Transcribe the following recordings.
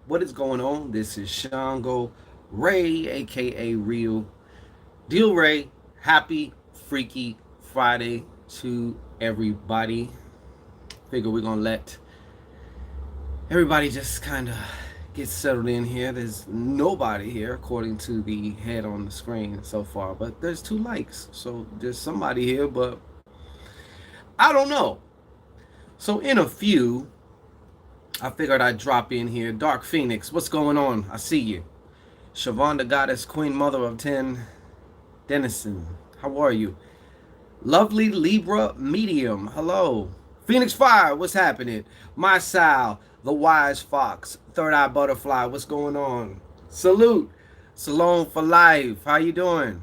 What is going on? This is Shango Ray, aka Real Deal Ray. Happy Freaky Friday to everybody. Figure we're gonna let everybody just kind of get settled in here. There's nobody here, according to the head on the screen so far, but there's 2 likes, so there's somebody here, but I don't know. So in a few, I figured I'd drop in here. Dark Phoenix, what's going on? I see you. Siobhan the Goddess, Queen Mother of 10, Denison, how are you? Lovely Libra Medium, hello. Phoenix Fire, what's happening? My Sal, the Wise Fox, Third Eye Butterfly, what's going on? Salute, Salone for Life, how you doing?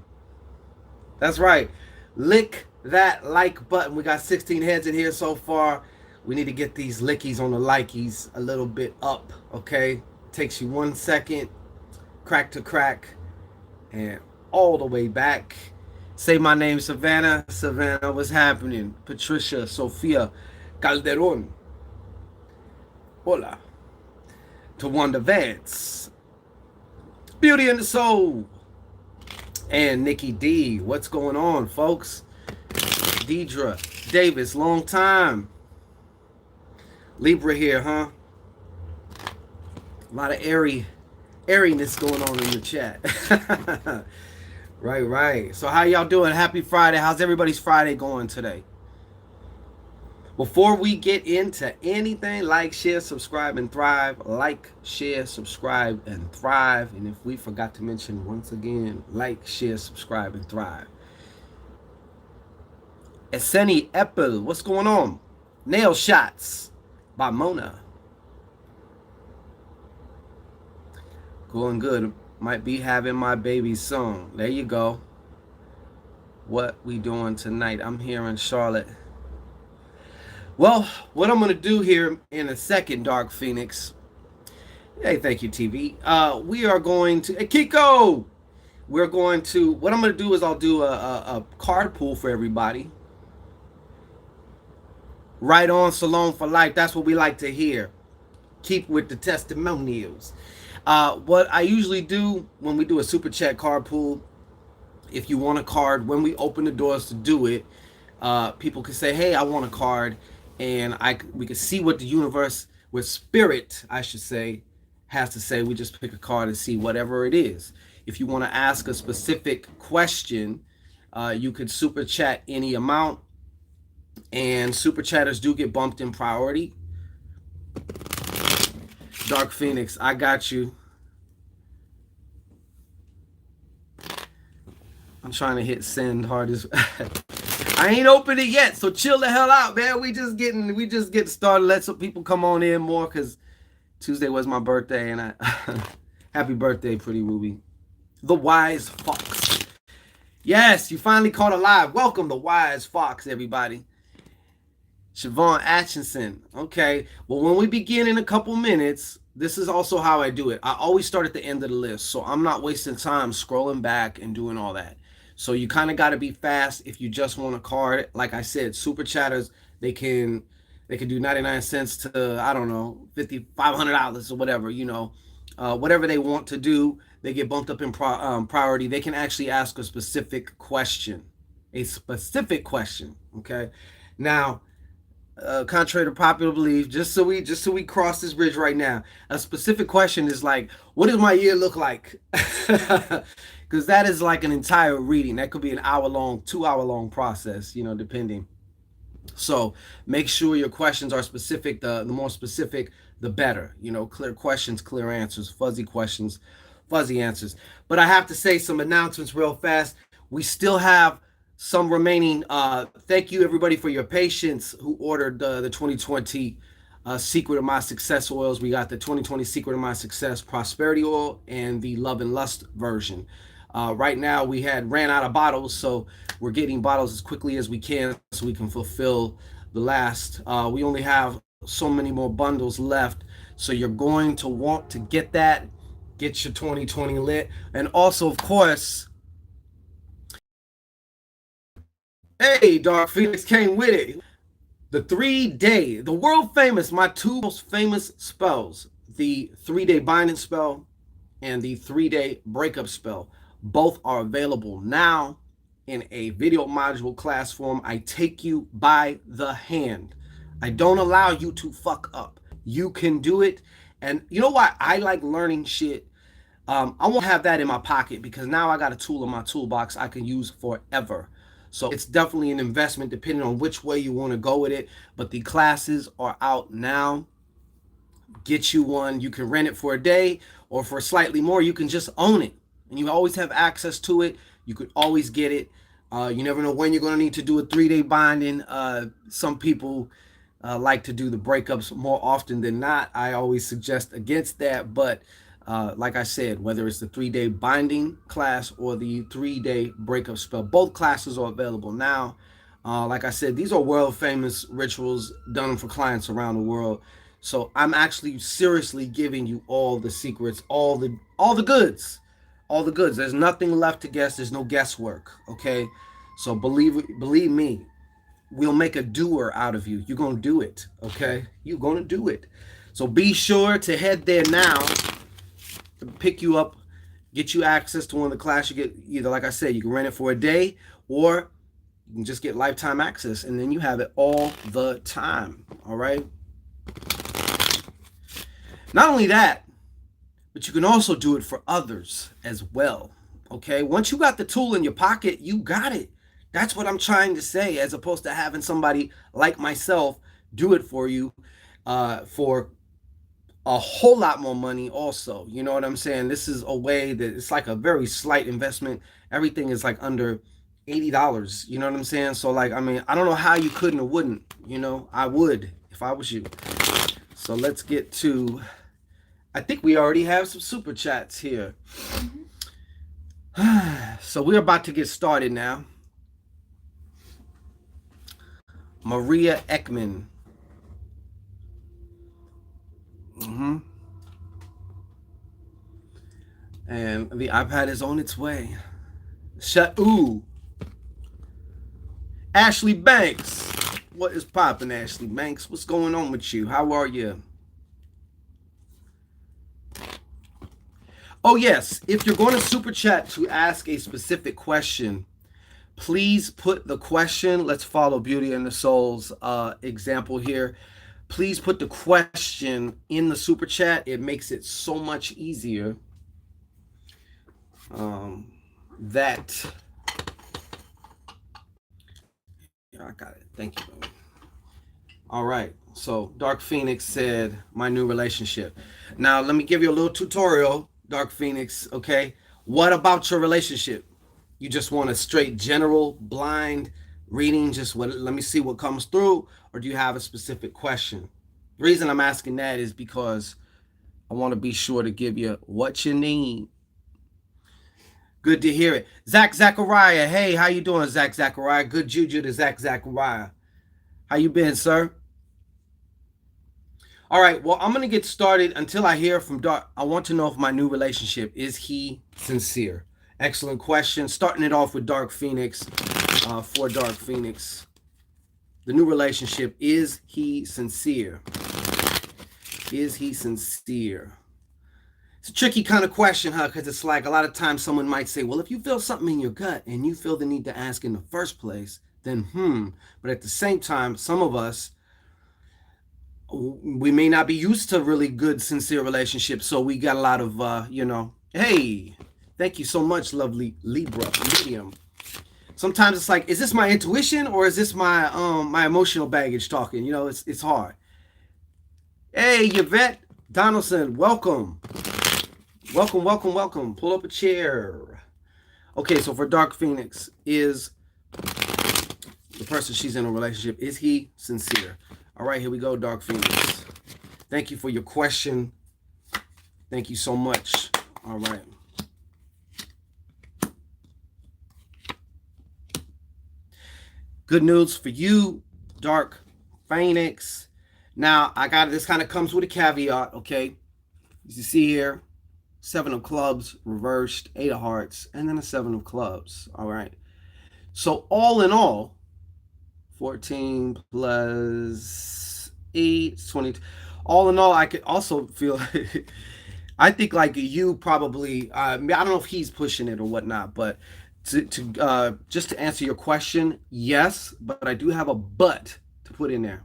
That's right. Lick that like button. We got 16 heads in here so far. We need to get these lickies on the likies a little bit up, okay? Takes you 1 second, crack to crack, and all the way back. Say my name, Savannah. Savannah, what's happening? Patricia, Sofia, Calderon. Hola. Tawanda Vance. Beauty and the Soul. And Nikki D. What's going on, folks? Deidre Davis, long time. Libra here, huh? A lot of airiness going on in the chat. Right. So how y'all doing? Happy Friday. How's everybody's Friday going today? Before we get into anything, like, share, subscribe, and thrive. Like, share, subscribe, and thrive. And if we forgot to mention once again, like, share, subscribe, and thrive. Esseni Apple, what's going on? Nail Shots by Mona. Going good. Might be having my baby soon. There you go. What we doing tonight? I'm here in Charlotte. Well, what I'm going to do here in a second, Dark Phoenix. Hey, thank you, TV. We are going to... Hey, Kiko! We're going to... What I'm going to do is I'll do a card pool for everybody. Right on, Salone for Life. That's what we like to hear. Keep with the testimonials. What I usually do when we do a Super Chat card pool, if you want a card, when we open the doors to do it, people can say, hey, I want a card. And we can see what the universe, with spirit, I should say, has to say. We just pick a card and see whatever it is. If you want to ask a specific question, you could Super Chat any amount. And Super Chatters do get bumped in priority. Dark Phoenix, I got you. I'm trying to hit send hard as I ain't opened it yet, so chill the hell out, man. We just getting started. Let some people come on in more, because Tuesday was my birthday, and happy birthday, Pretty Ruby. The Wise Fox. Yes, you finally caught alive. Welcome, the Wise Fox, everybody. Siobhan Atchison. Okay, well, when we begin in a couple minutes, this is also how I do it. I always start at the end of the list, so I'm not wasting time scrolling back and doing all that. So you kind of got to be fast if you just want a card. Like I said, Super Chatters, they can do 99 cents to, I don't know, $500 or whatever, whatever they want to do. They get bumped up in priority. They can actually ask a specific question, okay? Now, contrary to popular belief, just so we cross this bridge right now, a specific question is like, what does my year look like? Because that is like an entire reading. That could be an hour-long, 2-hour-long process, depending. So make sure your questions are specific. The more specific, the better. Clear questions, clear answers. Fuzzy questions, fuzzy answers. But I have to say some announcements real fast. We still have some remaining. Thank you, everybody, for your patience who ordered the 2020 Secret of My Success oils. We got the 2020 Secret of My Success Prosperity Oil and the Love and Lust version. Right now, we ran out of bottles, so we're getting bottles as quickly as we can so we can fulfill the last. We only have so many more bundles left, so you're going to want to get that. Get your 2020 lit. And also, of course, hey, Dark Phoenix came with it. The 3-day, the world famous, my 2 most famous spells, the 3-day binding spell and the 3-day breakup spell. Both are available now in a video module class form. I take you by the hand. I don't allow you to fuck up. You can do it. And you know why I like learning shit? I won't have that in my pocket because now I got a tool in my toolbox I can use forever. So it's definitely an investment depending on which way you want to go with it. But the classes are out now. Get you one. You can rent it for a day, or for slightly more, you can just own it. And you always have access to it. You could always get it. You never know when you're going to need to do a 3-day binding. Some people like to do the breakups more often than not. I always suggest against that. But like I said, whether it's the 3-day binding class or the 3-day breakup spell, both classes are available now. Like I said, these are world famous rituals done for clients around the world. So I'm actually seriously giving you all the secrets, all the goods, all the goods. There's nothing left to guess. There's no guesswork. Okay, so believe me, we'll make a doer out of you. You're gonna do it. Okay, you're gonna do it. So be sure to head there now to pick you up, get you access to one of the classes. You get either, like I said, you can rent it for a day, or you can just get lifetime access, and then you have it all the time. All right. Not only that, but you can also do it for others as well. Okay, once you got the tool in your pocket, you got it. That's what I'm trying to say, as opposed to having somebody like myself do it for you for a whole lot more money also. You know what I'm saying? This is a way that it's like a very slight investment. Everything is like under $80. You know what I'm saying? So like, I mean, I don't know how you couldn't or wouldn't. You know, I would if I was you. So let's get to, I think we already have some super chats here. So we're about to get started now. Maria Ekman. And the iPad is on its way. Ooh. Ashley Banks. What is poppin', Ashley Banks? What's going on with you? How are you? Oh, yes. If you're going to super chat to ask a specific question, please put the question. Let's follow Beauty and the Soul's example here. Please put the question in the super chat. It makes it so much easier. That. Yeah, I got it. Thank you. All right. So Dark Phoenix said, my new relationship. Now, let me give you a little tutorial, Dark Phoenix. Okay. What about your relationship? You just want a straight general blind reading? Just let me see what comes through. Or do you have a specific question? The reason I'm asking that is because I want to be sure to give you what you need. Good to hear it. Zach Zachariah. Hey, how you doing, Zach Zachariah? Good juju to Zach Zachariah. How you been, sir? All right, well, I'm going to get started until I hear from Dark. I want to know if my new relationship, is he sincere? Excellent question. Starting it off with Dark Phoenix. For Dark Phoenix. The new relationship, is he sincere? Is he sincere? It's a tricky kind of question, huh? Because it's like a lot of times someone might say, well, if you feel something in your gut and you feel the need to ask in the first place, then But at the same time, some of us, we may not be used to really good, sincere relationships. So we got a lot of, hey, thank you so much, lovely Libra, medium. Sometimes it's like, is this my intuition or is this my my emotional baggage talking? You know, it's hard. Hey, Yvette Donaldson, welcome. Welcome. Pull up a chair. Okay, so for Dark Phoenix, is the person she's in a relationship, is he sincere? All right, here we go, Dark Phoenix. Thank you for your question. Thank you so much. All right. Good news for you, Dark Phoenix. Now, this kind of comes with a caveat, okay? As you see here, 7 of clubs reversed, 8 of hearts, and then a 7 of clubs. All right. So all in all, 14 plus 8, 22. all in all, I could also feel. I think like you probably. I don't know if he's pushing it or whatnot, but to just to answer your question, yes, but I do have a but to put in there.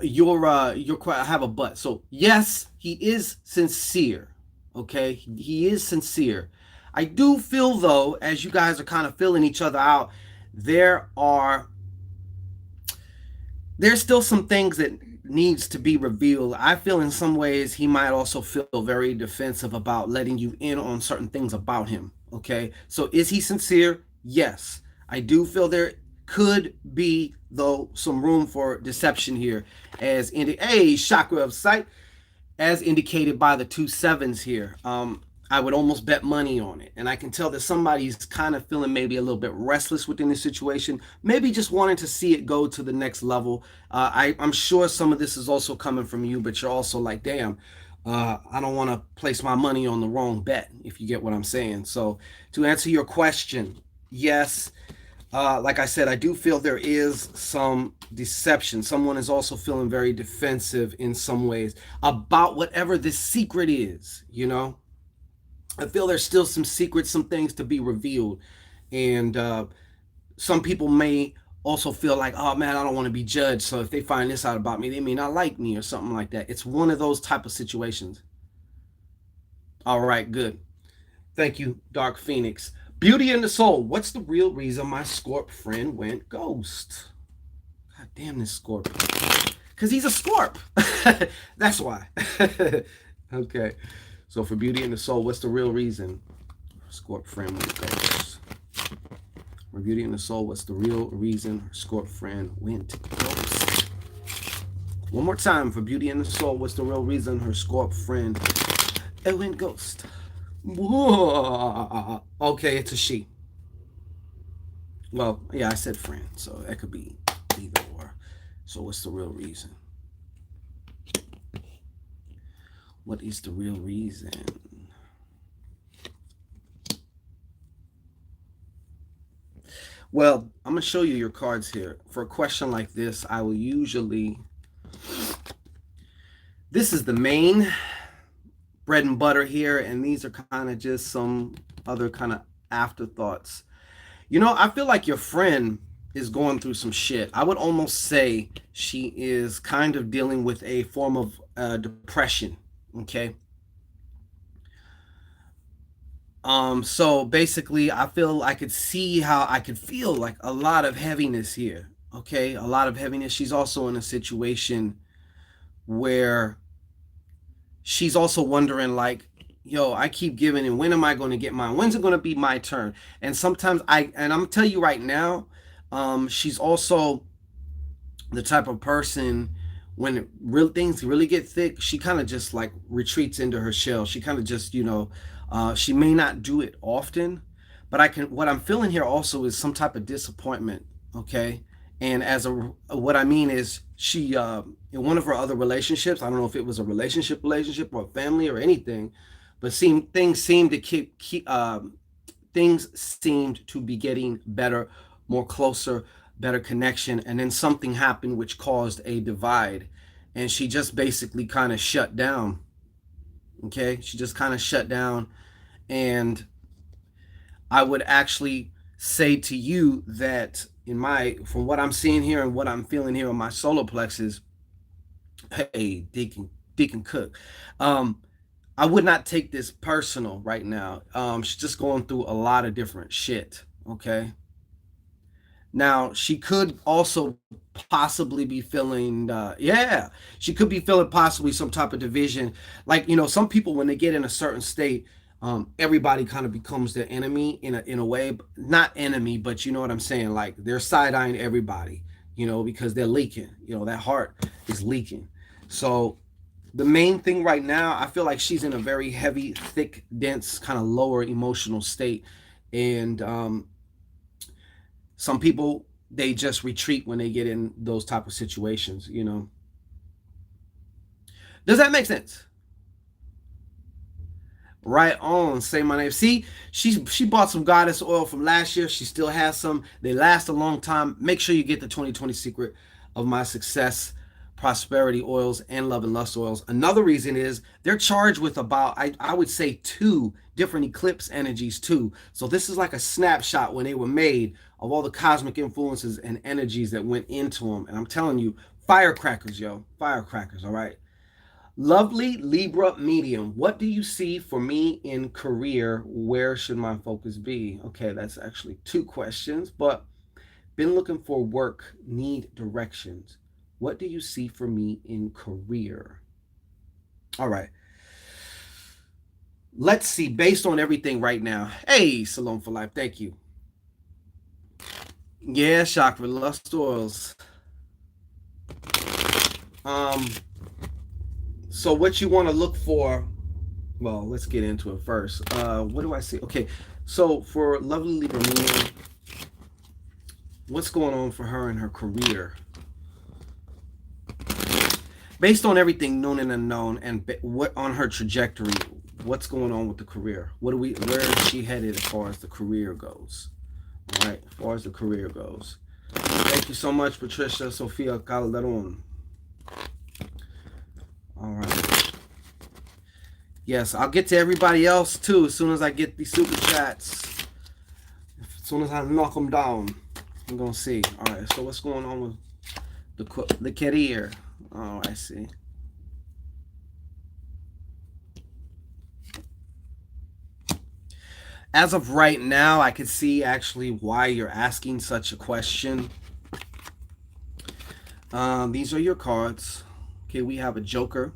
I have a but. So yes, he is sincere. Okay, he is sincere. I do feel though, as you guys are kind of filling each other out, there are there's still some things that needs to be revealed. I feel in some ways he might also feel very defensive about letting you in on certain things about him. Okay, so is he sincere? Yes, I do feel there could be though some room for deception here, as in a chakra of sight, as indicated by the two sevens here. I would almost bet money on it. And I can tell that somebody's kind of feeling maybe a little bit restless within the situation, maybe just wanting to see it go to the next level. I'm sure some of this is also coming from you, but you're also like, damn, I don't want to place my money on the wrong bet, if you get what I'm saying. So to answer your question, yes, like I said, I do feel there is some deception. Someone is also feeling very defensive in some ways about whatever this secret is, you know? I feel there's still some secrets, some things to be revealed. And some people may also feel like, oh man, I don't want to be judged. So if they find this out about me, they may not like me or something like that. It's one of those type of situations. All right, good. Thank you, Dark Phoenix. Beauty in the Soul. What's the real reason my Scorp friend went ghost? God damn this Scorp. Because he's a Scorp. That's why. Okay. So for Beauty in the Soul, what's the real reason Scorp friend went ghost? For Beauty in the Soul, what's the real reason her Scorp friend went ghost? One more time for Beauty in the Soul, what's the real reason her Scorp friend went ghost? Whoa. Okay, it's a she. Well, yeah, I said friend, so that could be either or. So what's the real reason? What is the real reason? Well, I'm going to show you your cards here. For a question like this, I will usually... This is the main bread and butter here, and these are kind of just some other kind of afterthoughts. You know, I feel like your friend is going through some shit. I would almost say she is kind of dealing with a form of depression, okay? So basically, I feel I could see how I could feel like a lot of heaviness here, okay? A lot of heaviness. She's also in a situation where she's also wondering like, yo, I keep giving and when am I going to get mine? When's it going to be my turn? And sometimes I'm going to tell you right now, she's also the type of person when real things really get thick, she kind of just like retreats into her shell. She kind of just, you know, she may not do it often, but what I'm feeling here also is some type of disappointment. Okay. And what I mean is she, in one of her other relationships, I don't know if it was a relationship or a family or anything, but things seemed to things seemed to be getting better, more closer, better connection. And then something happened which caused a divide. And she just basically kind of shut down. Okay. She just kind of shut down. And I would actually say to you that from what I'm seeing here and what I'm feeling here on my solar plexus, hey, Deacon Cook, I would not take this personal right now. She's just going through a lot of different shit, okay? Now, she could also possibly be feeling, she could be feeling possibly some type of division. Like, you know, some people, when they get in a certain state, everybody kind of becomes their enemy in a way, not enemy, but you know what I'm saying? Like they're side-eyeing everybody, you know, because they're leaking, you know, that heart is leaking. So the main thing right now, I feel like she's in a very heavy, thick, dense, kind of lower emotional state. And some people, they just retreat when they get in those type of situations, you know. Does that make sense? Right on. Say my name. See, she bought some goddess oil from last year. She still has some. They last a long time. Make sure you get the 2020 secret of my success prosperity oils and love and lust oils. Another reason is they're charged with about, I would say, two different eclipse energies too. So this is like a snapshot when they were made of all the cosmic influences and energies that went into them. And I'm telling you, firecrackers, yo, firecrackers, all right? Lovely Libra medium. What do you see for me in career? Where should my focus be? Okay, that's actually two questions, but been looking for work, need directions. What do you see for me in career? All right. Let's see, based on everything right now. Hey, Salon for Life, thank you. Yeah, chakra, lust oils. So what you want to look for, well, let's get into it first. What do I see? Okay, so for lovely Libra medium, what's going on for her in her career? Based on everything known and unknown, and what on her trajectory, what's going on with the career? Where is she headed as far as the career goes? All right, as far as the career goes. Thank you so much, Patricia Sofia Calderon. All right. Yes, I'll get to everybody else too as soon as I get these super chats. As soon as I knock them down, I'm gonna see. All right. So what's going on with the career? Oh, I see. As of right now, I can see actually why you're asking such a question. These are your cards. Okay, we have a Joker.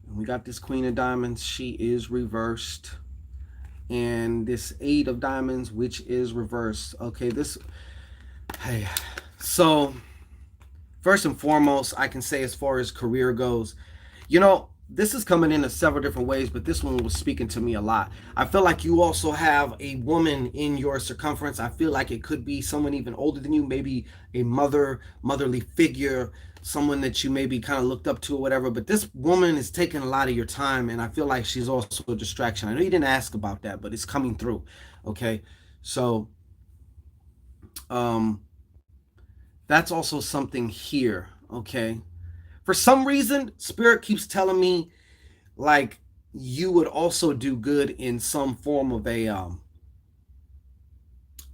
And we got this Queen of Diamonds. She is reversed. And this Eight of Diamonds, which is reversed. Okay, hey. So, first and foremost, I can say as far as career goes, you know, this is coming in several different ways, but this one was speaking to me a lot. I feel like you also have a woman in your circumference. I feel like it could be someone even older than you, maybe a motherly figure, someone that you maybe kind of looked up to or whatever. But this woman is taking a lot of your time, and I feel like she's also a distraction. I know you didn't ask about that, but it's coming through. Okay, so that's also something here. Okay. For some reason, Spirit keeps telling me like you would also do good in some form of a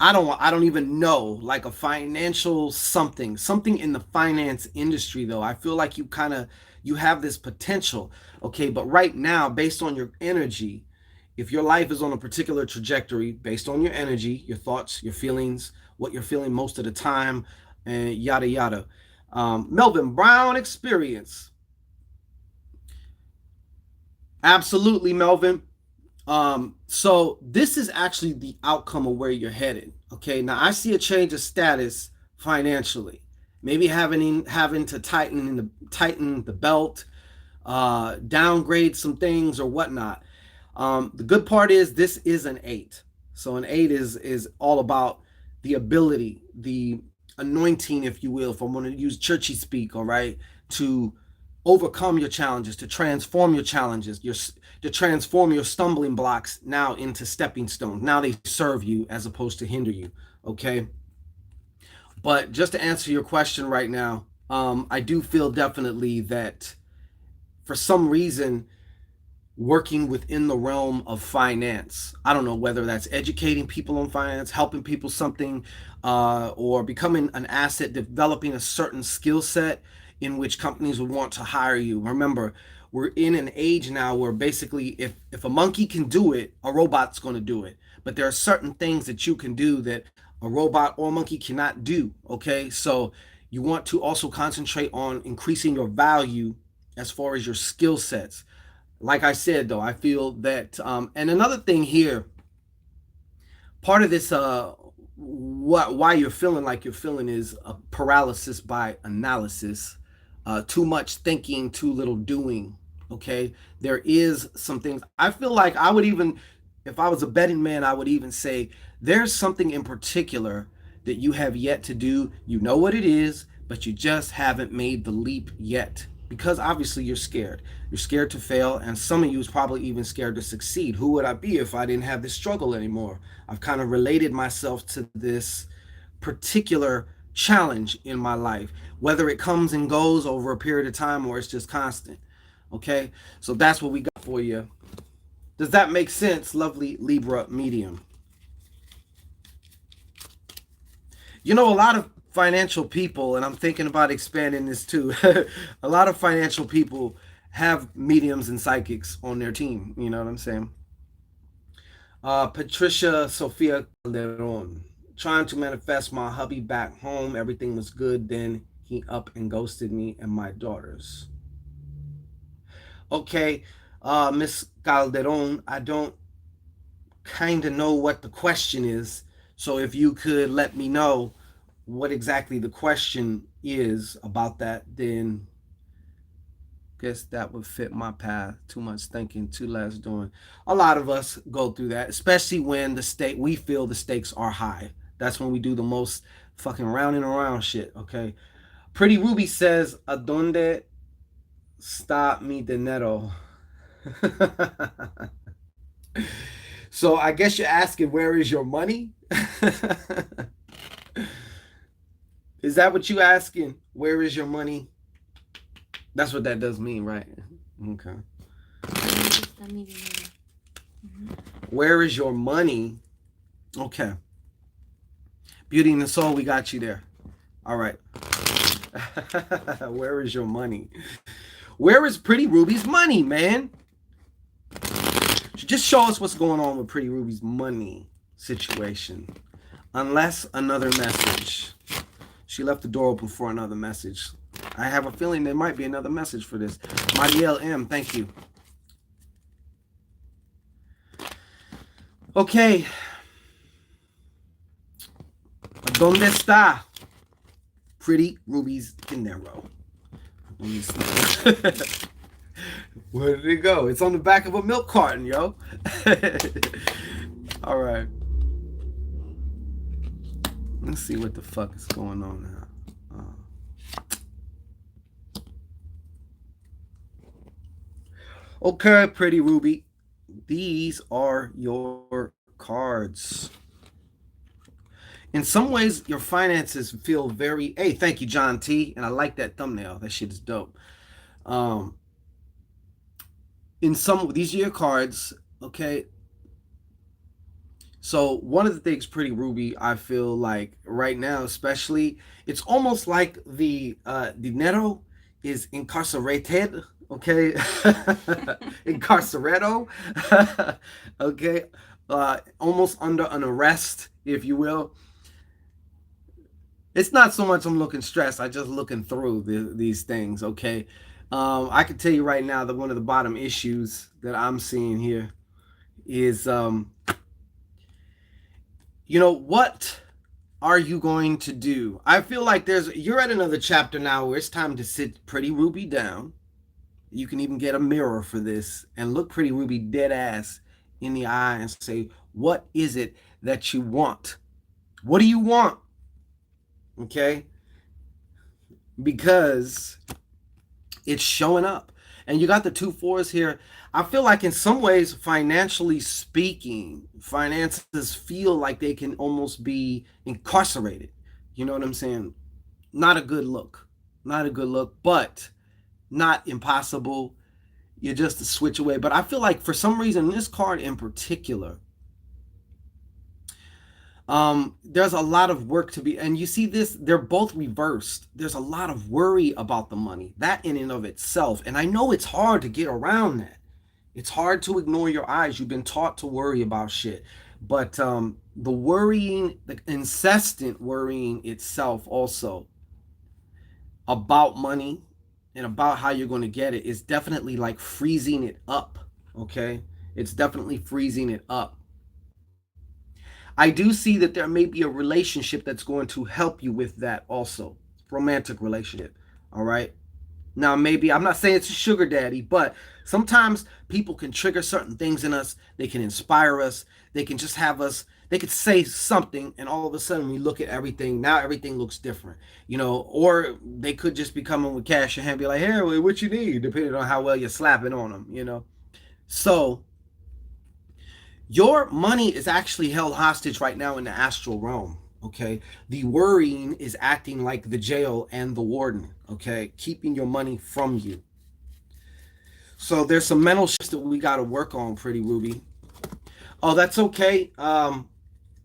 I don't even know, like a financial something in the finance industry though. I feel like you have this potential. Okay, but right now, based on your energy, if your life is on a particular trajectory based on your energy, your thoughts, your feelings, what you're feeling most of the time, and yada yada. Melvin Brown experience. Absolutely, Melvin. So this is actually the outcome of where you're headed. Okay, now I see a change of status financially. Maybe having to tighten the belt, downgrade some things or whatnot. The good part is this is an 8. So an 8 is all about the ability, the anointing, if you will, if I'm going to use churchy speak, all right, to overcome your challenges, to transform your challenges, to transform your stumbling blocks now into stepping stones. Now they serve you as opposed to hinder you, okay? But just to answer your question right now, I do feel definitely that for some reason, working within the realm of finance, I don't know whether that's educating people on finance, helping people something, or becoming an asset, developing a certain skill set in which companies would want to hire you. Remember, we're in an age now where basically if a monkey can do it, a robot's going to do it. But there are certain things that you can do that a robot or a monkey cannot do, okay? So you want to also concentrate on increasing your value as far as your skill sets. Like I said, though, I feel that, and another thing here, part of this, why you're feeling like you're feeling is a paralysis by analysis, too much thinking, too little doing. Okay, there is some things. I feel like I would even, if I was a betting man, I would even say there's something in particular that you have yet to do. You know what it is, but you just haven't made the leap yet. Because obviously you're scared. You're scared to fail, and some of you is probably even scared to succeed. Who would I be if I didn't have this struggle anymore? I've kind of related myself to this particular challenge in my life, whether it comes and goes over a period of time or it's just constant. Okay, so that's what we got for you. Does that make sense, lovely Libra medium? You know, a lot of financial people, and I'm thinking about expanding this too. A lot of financial people have mediums and psychics on their team. You know what I'm saying? Patricia Sofia Calderon. Trying to manifest my hubby back home. Everything was good. Then he up and ghosted me and my daughters. Okay, Miss Calderon, I don't kind of know what the question is. So if you could let me know what exactly the question is about that, then guess that would fit my path. Too much thinking, too less doing. A lot of us go through that, especially when we feel the stakes are high. That's when we do the most fucking round and around shit. Okay. Pretty Ruby says, "A donde está mi dinero?" So I guess you're asking, where is your money? Is that what you asking? Where is your money? That's what that does mean, right? Okay. Where is your money? Okay. Beauty and the Soul, we got you there. All right. Where is your money? Where is Pretty Ruby's money, man? Just show us what's going on with Pretty Ruby's money situation. Unless another message. She left the door open for another message. I have a feeling there might be another message for this. Marielle M, thank you. Okay. ¿Dónde está Pretty Ruby's dinero? Where did it go? It's on the back of a milk carton, yo. All right. Let's see what the fuck is going on now. Okay, Pretty Ruby. These are your cards. In some ways, your finances feel very... Hey, thank you, John T. And I like that thumbnail. That shit is dope. In some... These are your cards, okay? So one of the things, Pretty Ruby, I feel like right now, especially, it's almost like the dinero is incarcerated, okay? Incarcerado, okay? Almost under an arrest, if you will. It's not so much I'm looking stressed. I just looking through these things, okay? I can tell you right now that one of the bottom issues that I'm seeing here is... you know, what are you going to do? I feel like you're at another chapter now where it's time to sit Pretty Ruby down. You can even get a mirror for this and look Pretty Ruby dead ass in the eye and say, what is it that you want? What do you want? Okay? Because it's showing up. And you got the 2 4s here. I feel like in some ways, financially speaking, finances feel like they can almost be incarcerated. You know what I'm saying? Not a good look. Not a good look, but not impossible. You're just a switch away. But I feel like for some reason, this card in particular, there's a lot of work to be, and you see this, they're both reversed. There's a lot of worry about the money, that in and of itself. And I know it's hard to get around that. It's hard to ignore your eyes. You've been taught to worry about shit. But the worrying, the incessant worrying itself also about money and about how you're going to get it is definitely like freezing it up, okay? It's definitely freezing it up. I do see that there may be a relationship that's going to help you with that also. Romantic relationship, all right? Now, maybe, I'm not saying it's a sugar daddy, but sometimes people can trigger certain things in us. They can inspire us. They can just have us, they could say something, and all of a sudden we look at everything. Now everything looks different, you know, or they could just be coming with cash in hand and be like, hey, what you need, depending on how well you're slapping on them, you know? So, your money is actually held hostage right now in the astral realm, Okay. The worrying is acting like the jail and the warden. Okay. Keeping your money from you. So there's some mental shifts that we got to work on, Pretty Ruby. Oh, that's okay.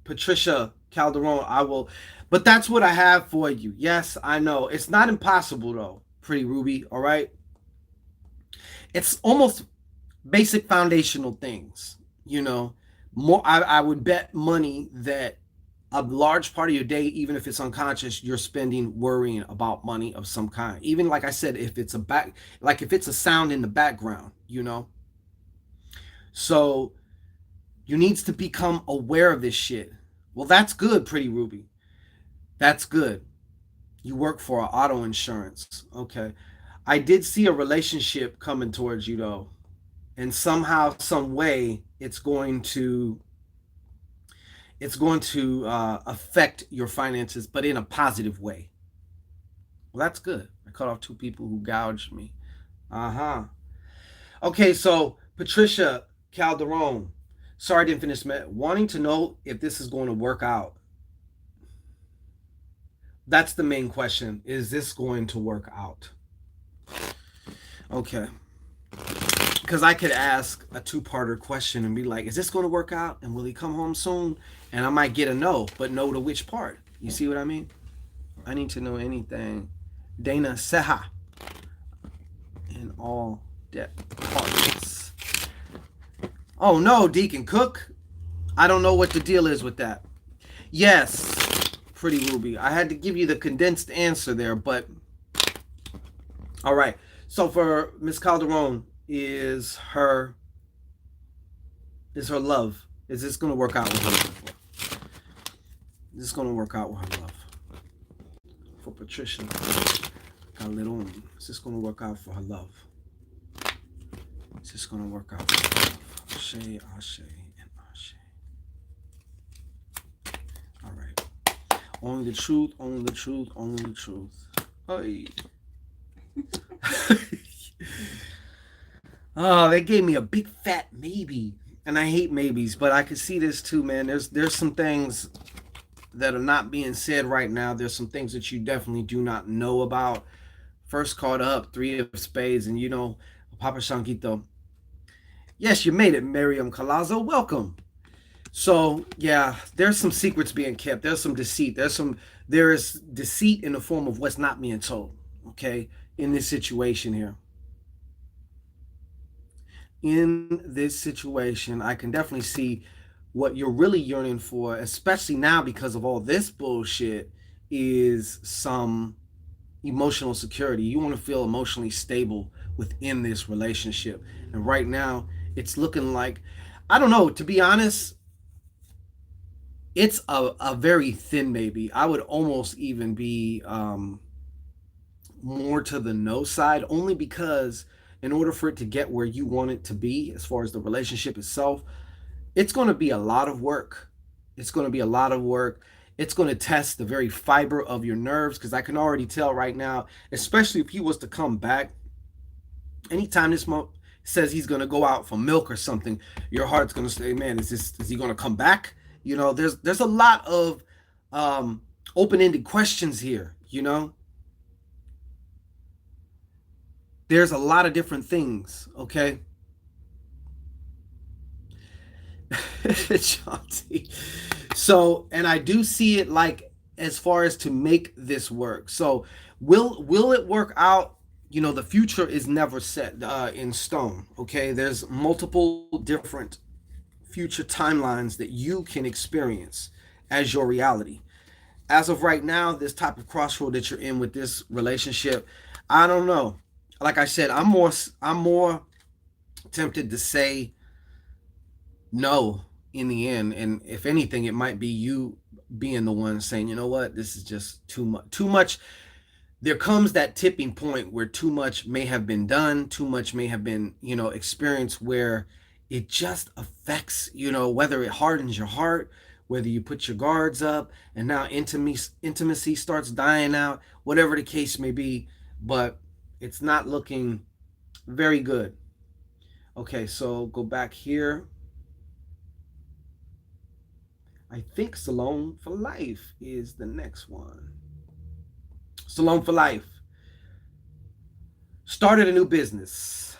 Patricia Calderon, I will. But that's what I have for you. Yes, I know. It's not impossible, though, Pretty Ruby. All right. It's almost basic foundational things. You know, more. I would bet money that a large part of your day, even if it's unconscious, you're spending worrying about money of some kind. Even like I said, if it's a back, like if it's a sound in the background, you know. So you needs to become aware of this shit. Well, that's good, Pretty Ruby. That's good. You work for auto insurance. Okay. I did see a relationship coming towards you though. And somehow, some way, it's going to affect your finances, but in a positive way. Well, that's good. I cut off two people who gouged me. Uh-huh. Okay, so Patricia Calderon. Sorry I didn't finish. Wanting to know if this is going to work out. That's the main question. Is this going to work out? Okay. Because I could ask a two-parter question and be like, is this going to work out? And will he come home soon? And I might get a no, but no to which part? You see what I mean? I need to know anything. Dana Seha. In all parts. Oh no, Deacon Cook. I don't know what the deal is with that. Yes, Pretty Ruby. I had to give you the condensed answer there, but all right. So for Miss Calderon, is her love? Is this gonna work out with her love? Is this gonna work out with her love? For Patricia Calderon, is this gonna work out for her love? Is this gonna work out for her love? Ashe, Ashe, and Ashe. All right. Only the truth, only the truth, only the truth. Hey. Oh, they gave me a big fat maybe. And I hate maybes, but I can see this too, man. There's some things that are not being said right now. There's some things that you definitely do not know about. First card up, 3 of spades, and you know, Papa Shanquito. Yes, you made it, Miriam Calazo. Welcome. So yeah, there's some secrets being kept. There's some deceit. There is deceit in the form of what's not being told. Okay, in this situation here. In this situation, I can definitely see what you're really yearning for, especially now because of all this bullshit, is some emotional security. You want to feel emotionally stable within this relationship. And right now, it's looking like, I don't know, to be honest, it's a very thin maybe. I would almost even be more to the no side, only because in order for it to get where you want it to be, as far as the relationship itself, it's going to be a lot of work. It's going to be a lot of work. It's going to test the very fiber of your nerves, because I can already tell right now, especially if he was to come back, anytime this month says he's going to go out for milk or something, your heart's going to say, man, is he going to come back? You know, there's a lot of open-ended questions here, you know? There's a lot of different things, okay? So, and I do see it like as far as to make this work. So, will it work out? You know, the future is never set in stone, okay? There's multiple different future timelines that you can experience as your reality. As of right now, this type of crossroad that you're in with this relationship, I don't know. Like I said, I'm more tempted to say no in the end, and if anything, it might be you being the one saying, you know what, this is just too much. There comes that tipping point where too much may have been done, too much may have been, you know, experienced, where it just affects, you know, whether it hardens your heart, whether you put your guards up, and now intimacy starts dying out, whatever the case may be, but it's not looking very good. Okay, so go back here. I think Salon for Life is the next one. Salon for Life. Started a new business.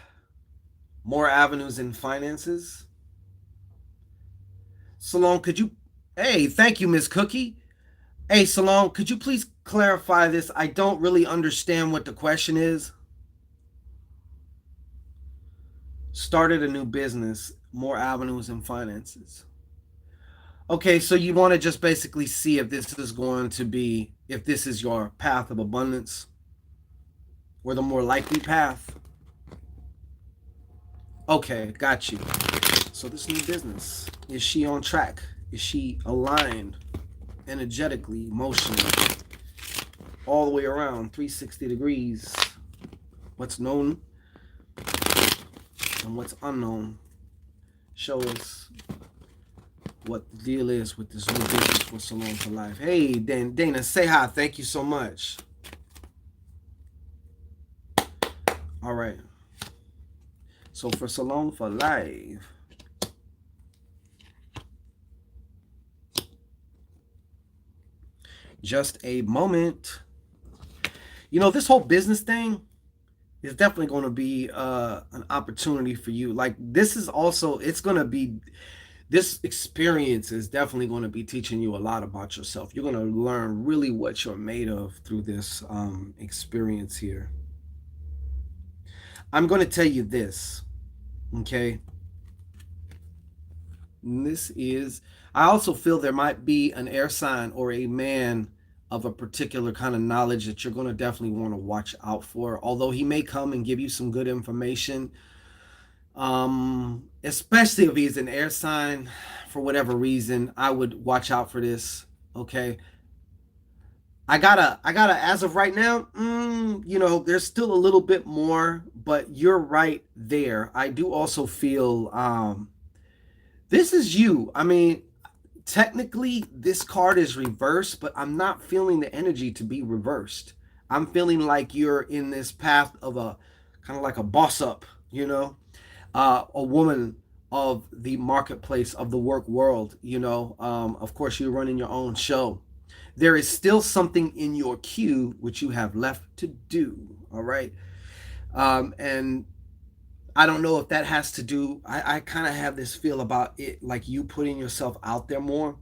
More avenues in finances. Salon, could you... Hey, thank you, Miss Cookie. Hey, Salon, could you please clarify this? I don't really understand what the question is. Started a new business. More avenues in finances. Okay, so you want to just basically see if this is going to be, if this is your path of abundance or the more likely path. Okay, got you. So this new business, is she on track? Is she aligned energetically, emotionally, all the way around 360 degrees? What's known and what's unknown? Show us what the deal is with this new business for Salon for Life. Hey, Dana, say hi. Thank you so much. All right. So for Salon for Life, just a moment. You know, this whole business thing is definitely going to be an opportunity for you. Like, this is also, it's going to be, this experience is definitely going to be teaching you a lot about yourself. You're going to learn really what you're made of through this experience here. I'm going to tell you this, okay? And this is, I also feel there might be an air sign or a man of a particular kind of knowledge that you're going to definitely want to watch out for. Although he may come and give you some good information, especially if he's an air sign for whatever reason, I would watch out for this. Okay. I gotta, as of right now, you know, there's still a little bit more, but you're right there. I do also feel, this is you. I mean, technically this card is reversed, but I'm not feeling the energy to be reversed. I'm feeling like you're in this path of a kind of like a boss up, you know, a woman of the marketplace of the work world, you know. Of course, you're running your own show. There is still something in your queue which you have left to do. All right. And I don't know if that has to do. I kind of have this feel about it, like you putting yourself out there more.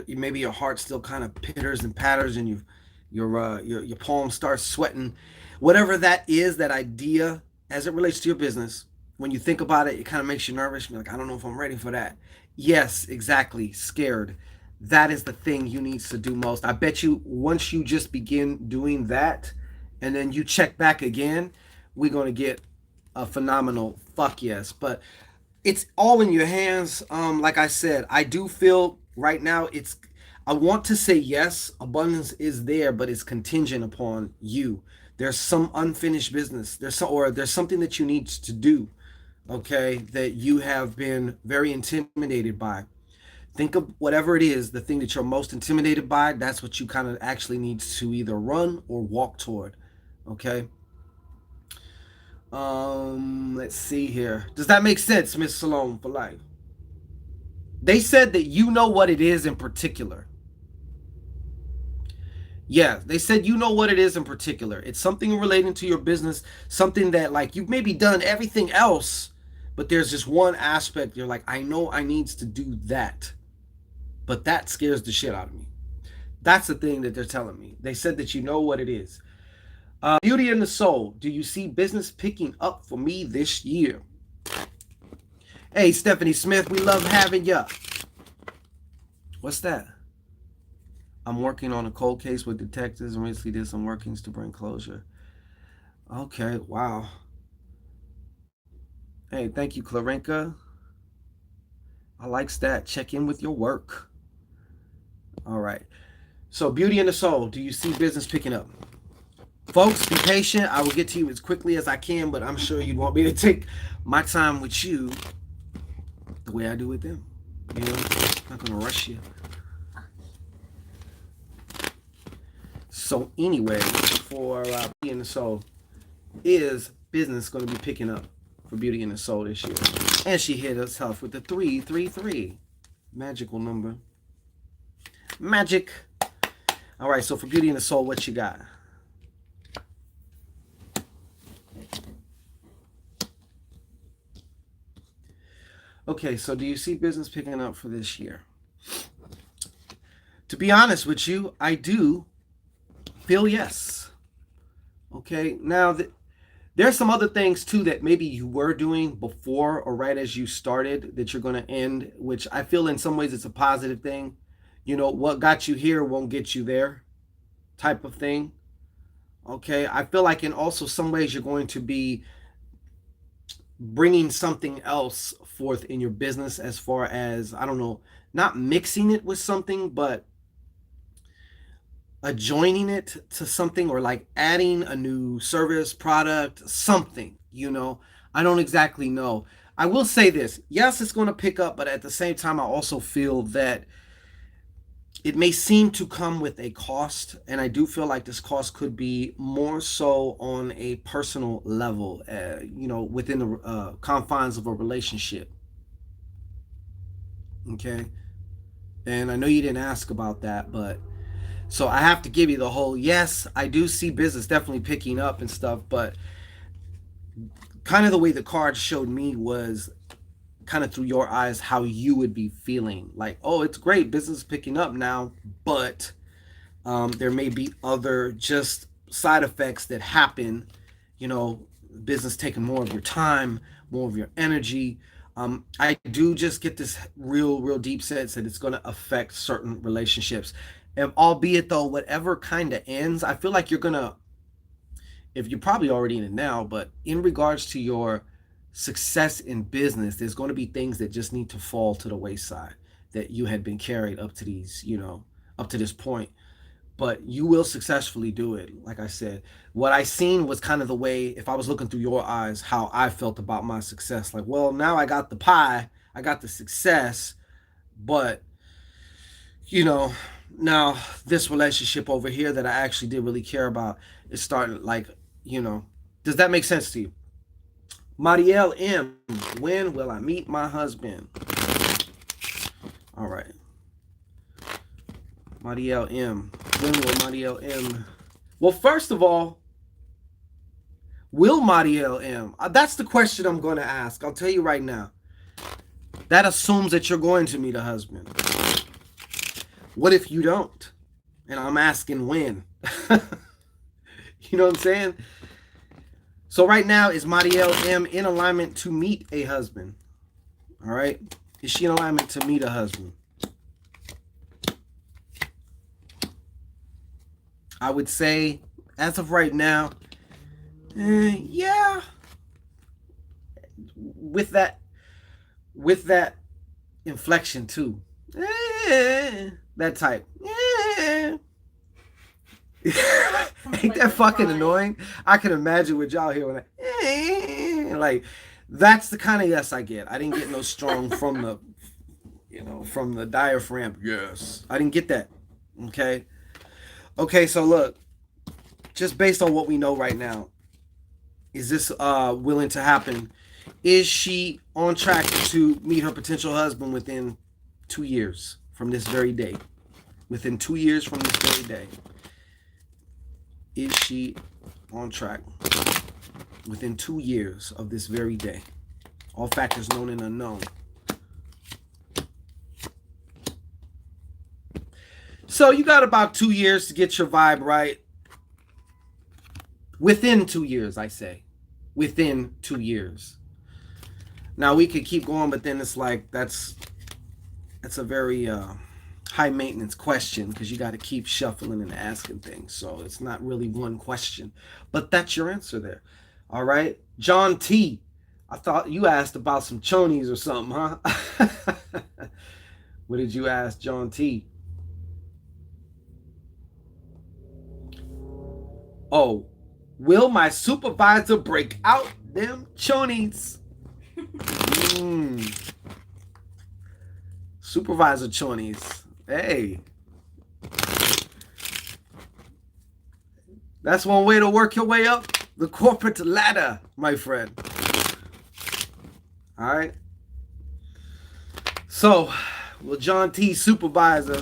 Maybe your heart still kind of pitters and patters, and your palms start sweating. Whatever that is, that idea as it relates to your business, when you think about it, it kind of makes you nervous. You're like, I don't know if I'm ready for that. Yes, exactly. Scared. That is the thing you need to do most. I bet you once you just begin doing that, and then you check back again, we're gonna get a phenomenal fuck yes. But it's all in your hands. Like I said, I do feel right now it's, I want to say yes, abundance is there, but it's contingent upon you. There's some unfinished business. There's something that you need to do, okay, that you have been very intimidated by. Think of whatever it is, the thing that you're most intimidated by, that's what you kind of actually need to either run or walk toward, okay? Let's see here. Does that make sense, Miss Salome for Life? They said that you know what it is in particular. Yeah, they said you know what it is in particular. It's something relating to your business, something that like you've maybe done everything else, but there's just one aspect you're like, I know I needs to do that, but that scares the shit out of me. That's the thing that they're telling me. They said that you know what it is. Beauty in the soul. Do you see business picking up for me this year? Hey, Stephanie Smith, we love having ya. What's that? I'm working on a cold case with detectives and recently did some workings to bring closure. Okay, wow. Hey, thank you, Clarenka. I likes that. Check in with your work. All right. So, beauty in the soul. Do you see business picking up? Folks, be patient. I will get to you as quickly as I can, but I'm sure you want me to take my time with you the way I do with them. You know, I'm not going to rush you. So anyway, for Beauty in the Soul, is business going to be picking up for Beauty in the Soul this year? And she hit us off with the 333 magical number. Magic. All right, so for Beauty and the Soul, what you got? Okay, so do you see business picking up for this year? To be honest with you, I do feel yes. Okay, now there's some other things too that maybe you were doing before or right as you started that you're going to end, which I feel in some ways it's a positive thing. You know, what got you here won't get you there type of thing. Okay, I feel like in also some ways you're going to be bringing something else forth in your business as far as, I don't know, not mixing it with something, but adjoining it to something, or like adding a new service, product, something, you know. I don't exactly know. I will say this. Yes, it's going to pick up, but at the same time, I also feel that it may seem to come with a cost, and I do feel like this cost could be more so on a personal level, you know, within the confines of a relationship. Okay. And I know you didn't ask about that, but so I have to give you the whole, yes, I do see business definitely picking up and stuff, but kind of the way the card showed me was kind of through your eyes how you would be feeling. Like, oh, it's great, business is picking up now, but there may be other just side effects that happen, you know, business taking more of your time, more of your energy. I do just get this real deep sense that it's going to affect certain relationships. And albeit though, whatever kind of ends, I feel like you're going to, if you're probably already in it now, but in regards to your success in business, there's going to be things that just need to fall to the wayside that you had been carried up to these, you know, up to this point. But you will successfully do it. Like I said, what I seen was kind of the way, if I was looking through your eyes, how I felt about my success. Like, well, now I got the pie, I got the success, but, you know, now this relationship over here that I actually did really care about is starting, like, you know, does that make sense to you? Marielle M, when will I meet my husband? All right. Marielle M, when will Marielle M? Well, first of all, will Marielle M? That's the question I'm going to ask. I'll tell you right now. That assumes that you're going to meet a husband. What if you don't? And I'm asking when. You know what I'm saying? So right now, is Marielle M in alignment to meet a husband? All right. Is she in alignment to meet a husband? I would say, as of right now, yeah. With that inflection too. That type. Ain't that fucking annoying? I can imagine what y'all hear when like, that's the kind of yes I get. I didn't get no strong from the, you know, from the diaphragm. Yes. I didn't get that. Okay. Okay, so look, just based on what we know right now, is this willing to happen? Is she on track to meet her potential husband within 2 years from this very day? Within 2 years from this very day. Is she on track within 2 years of this very day? All factors known and unknown. So you got about 2 years to get your vibe right. Within 2 years, I say. Within 2 years. Now we could keep going, but then it's like that's a very high maintenance question, because you got to keep shuffling and asking things. So it's not really one question, but that's your answer there. All right. John T, I thought you asked about some chonies or something, huh? What did you ask, John T? Oh, will my supervisor break out them chonies? Supervisor chonies. Hey. That's one way to work your way up the corporate ladder, my friend. All right. So, will John T supervisor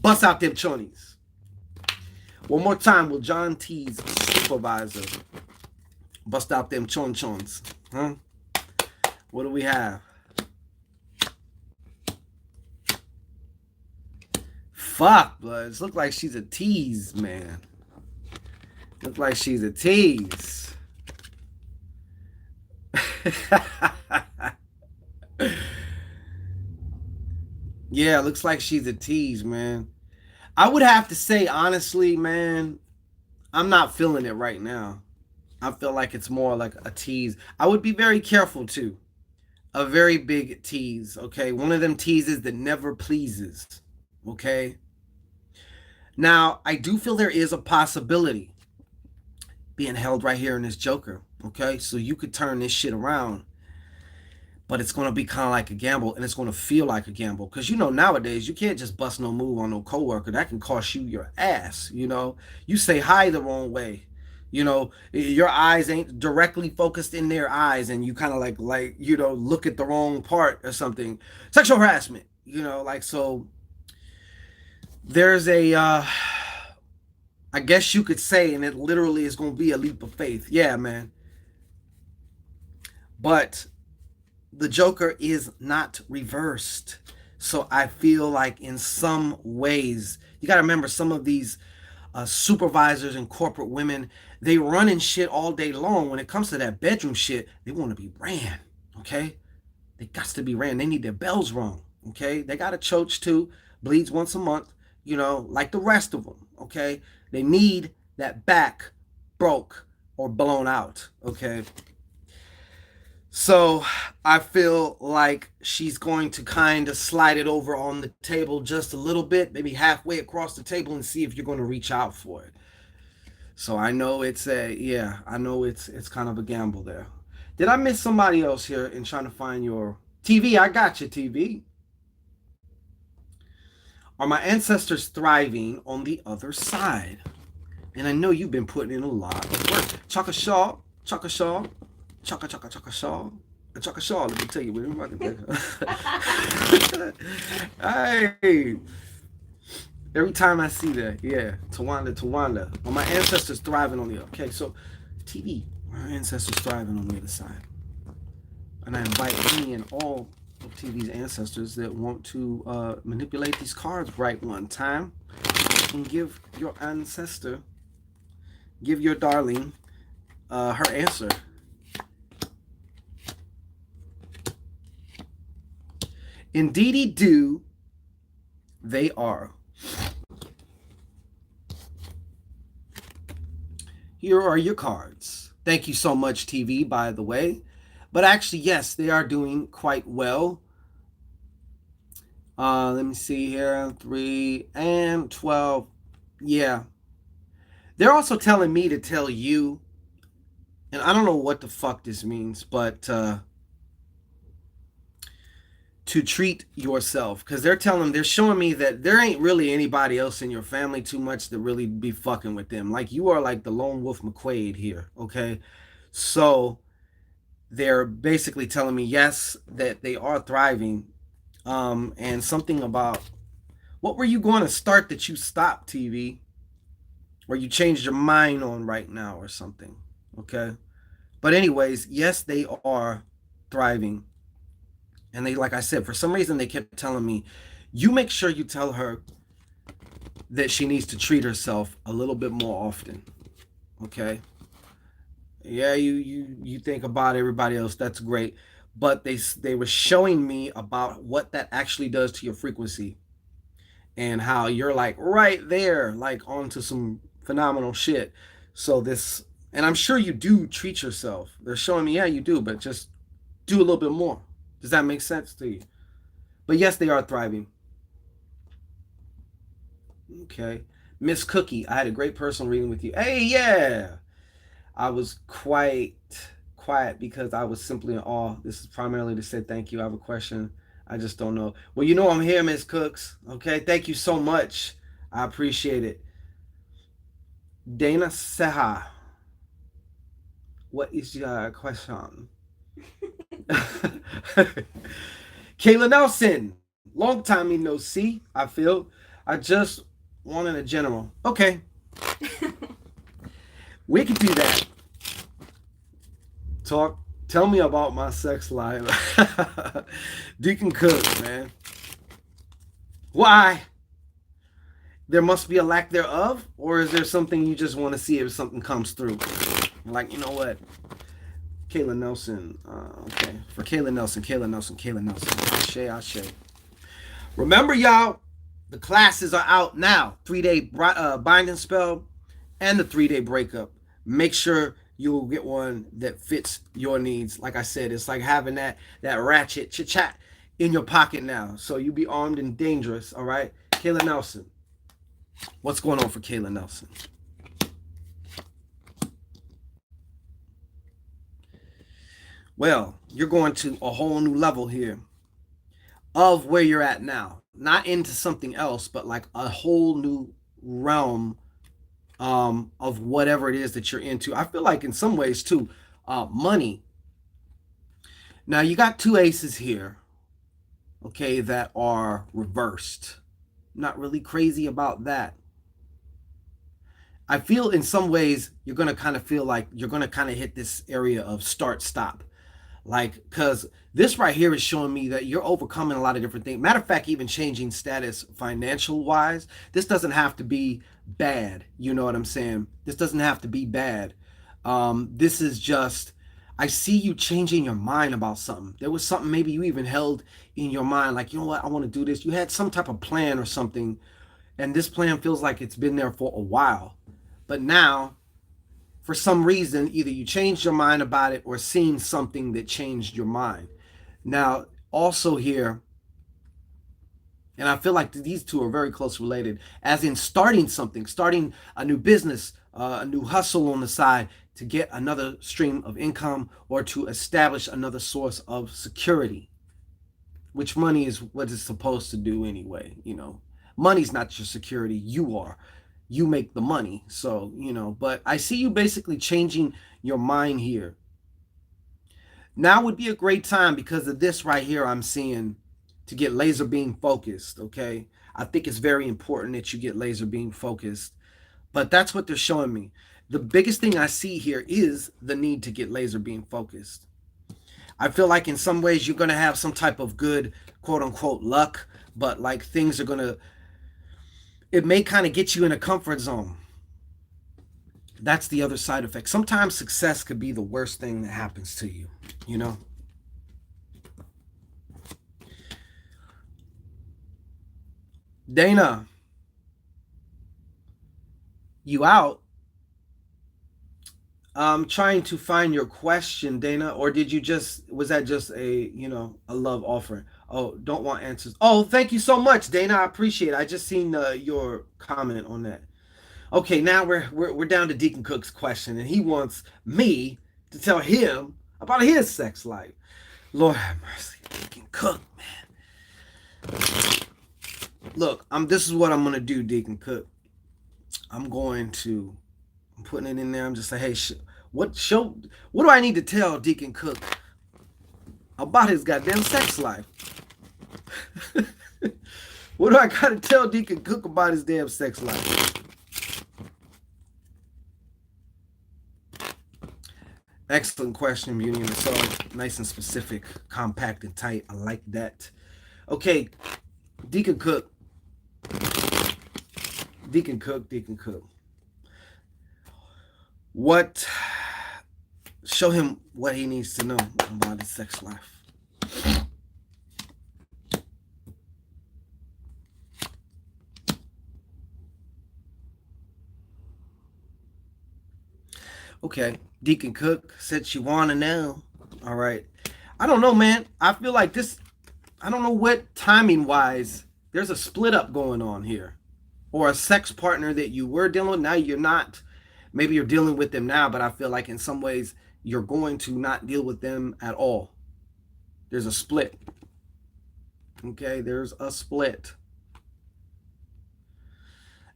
Bust out them chonies. One more time, will John T's supervisor bust out them chon-chons? Huh? What do we have? Fuck, bloods. Look like she's a tease, man. Look like she's a tease. Yeah, looks like she's a tease, man. I would have to say, honestly, man, I'm not feeling it right now. I feel like it's more like a tease. I would be very careful, too. A very big tease, okay? One of them teases that never pleases, okay? Now, I do feel there is a possibility being held right here in this Joker, okay? So you could turn this shit around, but it's going to be kind of like a gamble, and it's going to feel like a gamble. Because, you know, nowadays, you can't just bust no move on no coworker. That can cost you your ass, you know? You say hi the wrong way. You know, your eyes ain't directly focused in their eyes, and you kind of like, you know, look at the wrong part or something. Sexual harassment, you know, like, so there's a, I guess you could say, and it literally is going to be a leap of faith. Yeah, man. But the Joker is not reversed. So I feel like in some ways, you got to remember some of these supervisors and corporate women, they running shit all day long. When it comes to that bedroom shit, they want to be ran, okay? They got to be ran. They need their bells rung, okay? They got a choach too, bleeds once a month, you know, like the rest of them, okay? They need that back broke or blown out, okay? So I feel like she's going to kind of slide it over on the table just a little bit, maybe halfway across the table, and see if you're going to reach out for it. So I know it's I know it's kind of a gamble there. Did I miss somebody else here in trying to find your TV? I got you, TV. Are my ancestors thriving on the other side? And I know you've been putting in a lot of work. Chaka Shaw, Chaka Shaw, Chaka Chaka Chaka Shaw. Chaka Shaw, let me tell you. Hey. Every time I see that, yeah. Tawanda. Well, my ancestors thriving on the other. Okay, so TV, my ancestors thriving on the other side. And I invite any and all of TV's ancestors that want to manipulate these cards right one time and give your ancestor, give your darling her answer. Indeedy do, they are. Here are your cards. Thank you so much, TV, by the way. But actually, yes, they are doing quite well. Let me see here. 3 and 12. Yeah. They're also telling me to tell you, and I don't know what the fuck this means, but to treat yourself, because they're showing me that there ain't really anybody else in your family too much to really be fucking with them. Like, you are like the lone wolf McQuaid here, okay? So they're basically telling me, yes, that they are thriving, and something about, what were you going to start that you stopped, TV, or you changed your mind on right now or something, okay? But anyways, yes, they are thriving. And they, like I said, for some reason, they kept telling me, you make sure you tell her that she needs to treat herself a little bit more often. Okay? Yeah, you think about everybody else. That's great. But they were showing me about what that actually does to your frequency. And how you're like right there, like onto some phenomenal shit. So this, and I'm sure you do treat yourself. They're showing me, yeah, you do, but just do a little bit more. Does that make sense to you? But yes, they are thriving. Okay. Miss Cookie, I had a great personal reading with you. Hey, yeah. I was quite quiet because I was simply in awe. This is primarily to say thank you. I have a question. I just don't know. Well, you know I'm here, Miss Cooks. Okay. Thank you so much. I appreciate it. Dana Seha, what is your question? Kaitlyn Nelson, long time me no see, I feel. I just wanted a general. Okay, we can do that. Talk. Tell me about my sex life. Deacon Cook, man. Why? There must be a lack thereof? Or is there something you just want to see if something comes through? Like, you know what? Kaitlyn Nelson. Okay. For Kaitlyn Nelson, Kaitlyn Nelson, Kaitlyn Nelson. Ashe. Remember, y'all, the classes are out now. 3-day binding spell and the 3-day breakup. Make sure you will get one that fits your needs. Like I said, it's like having that ratchet chit-chat in your pocket now. So you be armed and dangerous, all right? Kaitlyn Nelson. What's going on for Kaitlyn Nelson? Well, you're going to a whole new level here of where you're at now. Not into something else, but like a whole new realm of whatever it is that you're into. I feel like in some ways too, money. Now you got two aces here, okay, that are reversed. Not really crazy about that. I feel in some ways you're going to kind of feel like you're going to kind of hit this area of start stop. Like, because this right here is showing me that you're overcoming a lot of different things. Matter of fact, even changing status financial wise. This doesn't have to be bad. You know what I'm saying? This doesn't have to be bad. This is just, I see you changing your mind about something. There was something maybe you even held in your mind, like, you know what, I want to do this. You had some type of plan or something, and this plan feels like it's been there for a while. But now, for some reason, either you changed your mind about it or seen something that changed your mind. Now, also here, and I feel like these two are very close related, as in starting something, starting a new business, a new hustle on the side to get another stream of income or to establish another source of security, which money is what it's supposed to do anyway. You know, money's not your security. You are. You make the money. So, you know, but I see you basically changing your mind here. Now would be a great time because of this right here I'm seeing to get laser beam focused, okay? I think it's very important that you get laser beam focused, but that's what they're showing me. The biggest thing I see here is the need to get laser beam focused. I feel like in some ways you're going to have some type of good quote unquote luck, but like things are going to, it may kind of get you in a comfort zone. That's the other side effect. Sometimes success could be the worst thing that happens to you, you know? Dana, you out? I'm trying to find your question, Dana, or did you just, was that just a, you know, a love offering? Oh, don't want answers. Oh, thank you so much, Dana. I appreciate it. I just seen your comment on that. Okay, now we're down to Deacon Cook's question, and he wants me to tell him about his sex life. Lord have mercy, Deacon Cook, man. Look, this is what I'm gonna do, Deacon Cook. I'm putting it in there. I'm just like, hey, what do I need to tell Deacon Cook about his goddamn sex life? What do I gotta tell Deacon Cook about his damn sex life? Excellent question, Beauty and the Soul. Nice and specific, compact and tight. I like that. Okay, Deacon Cook. Deacon Cook. Show him what he needs to know about his sex life. Okay, Deacon Cook said she want to know. All right. I don't know, man. I feel like this, I don't know what timing wise, there's a split up going on here. Or a sex partner that you were dealing with, now you're not. Maybe you're dealing with them now, but I feel like in some ways you're going to not deal with them at all. There's a split. Okay, there's a split.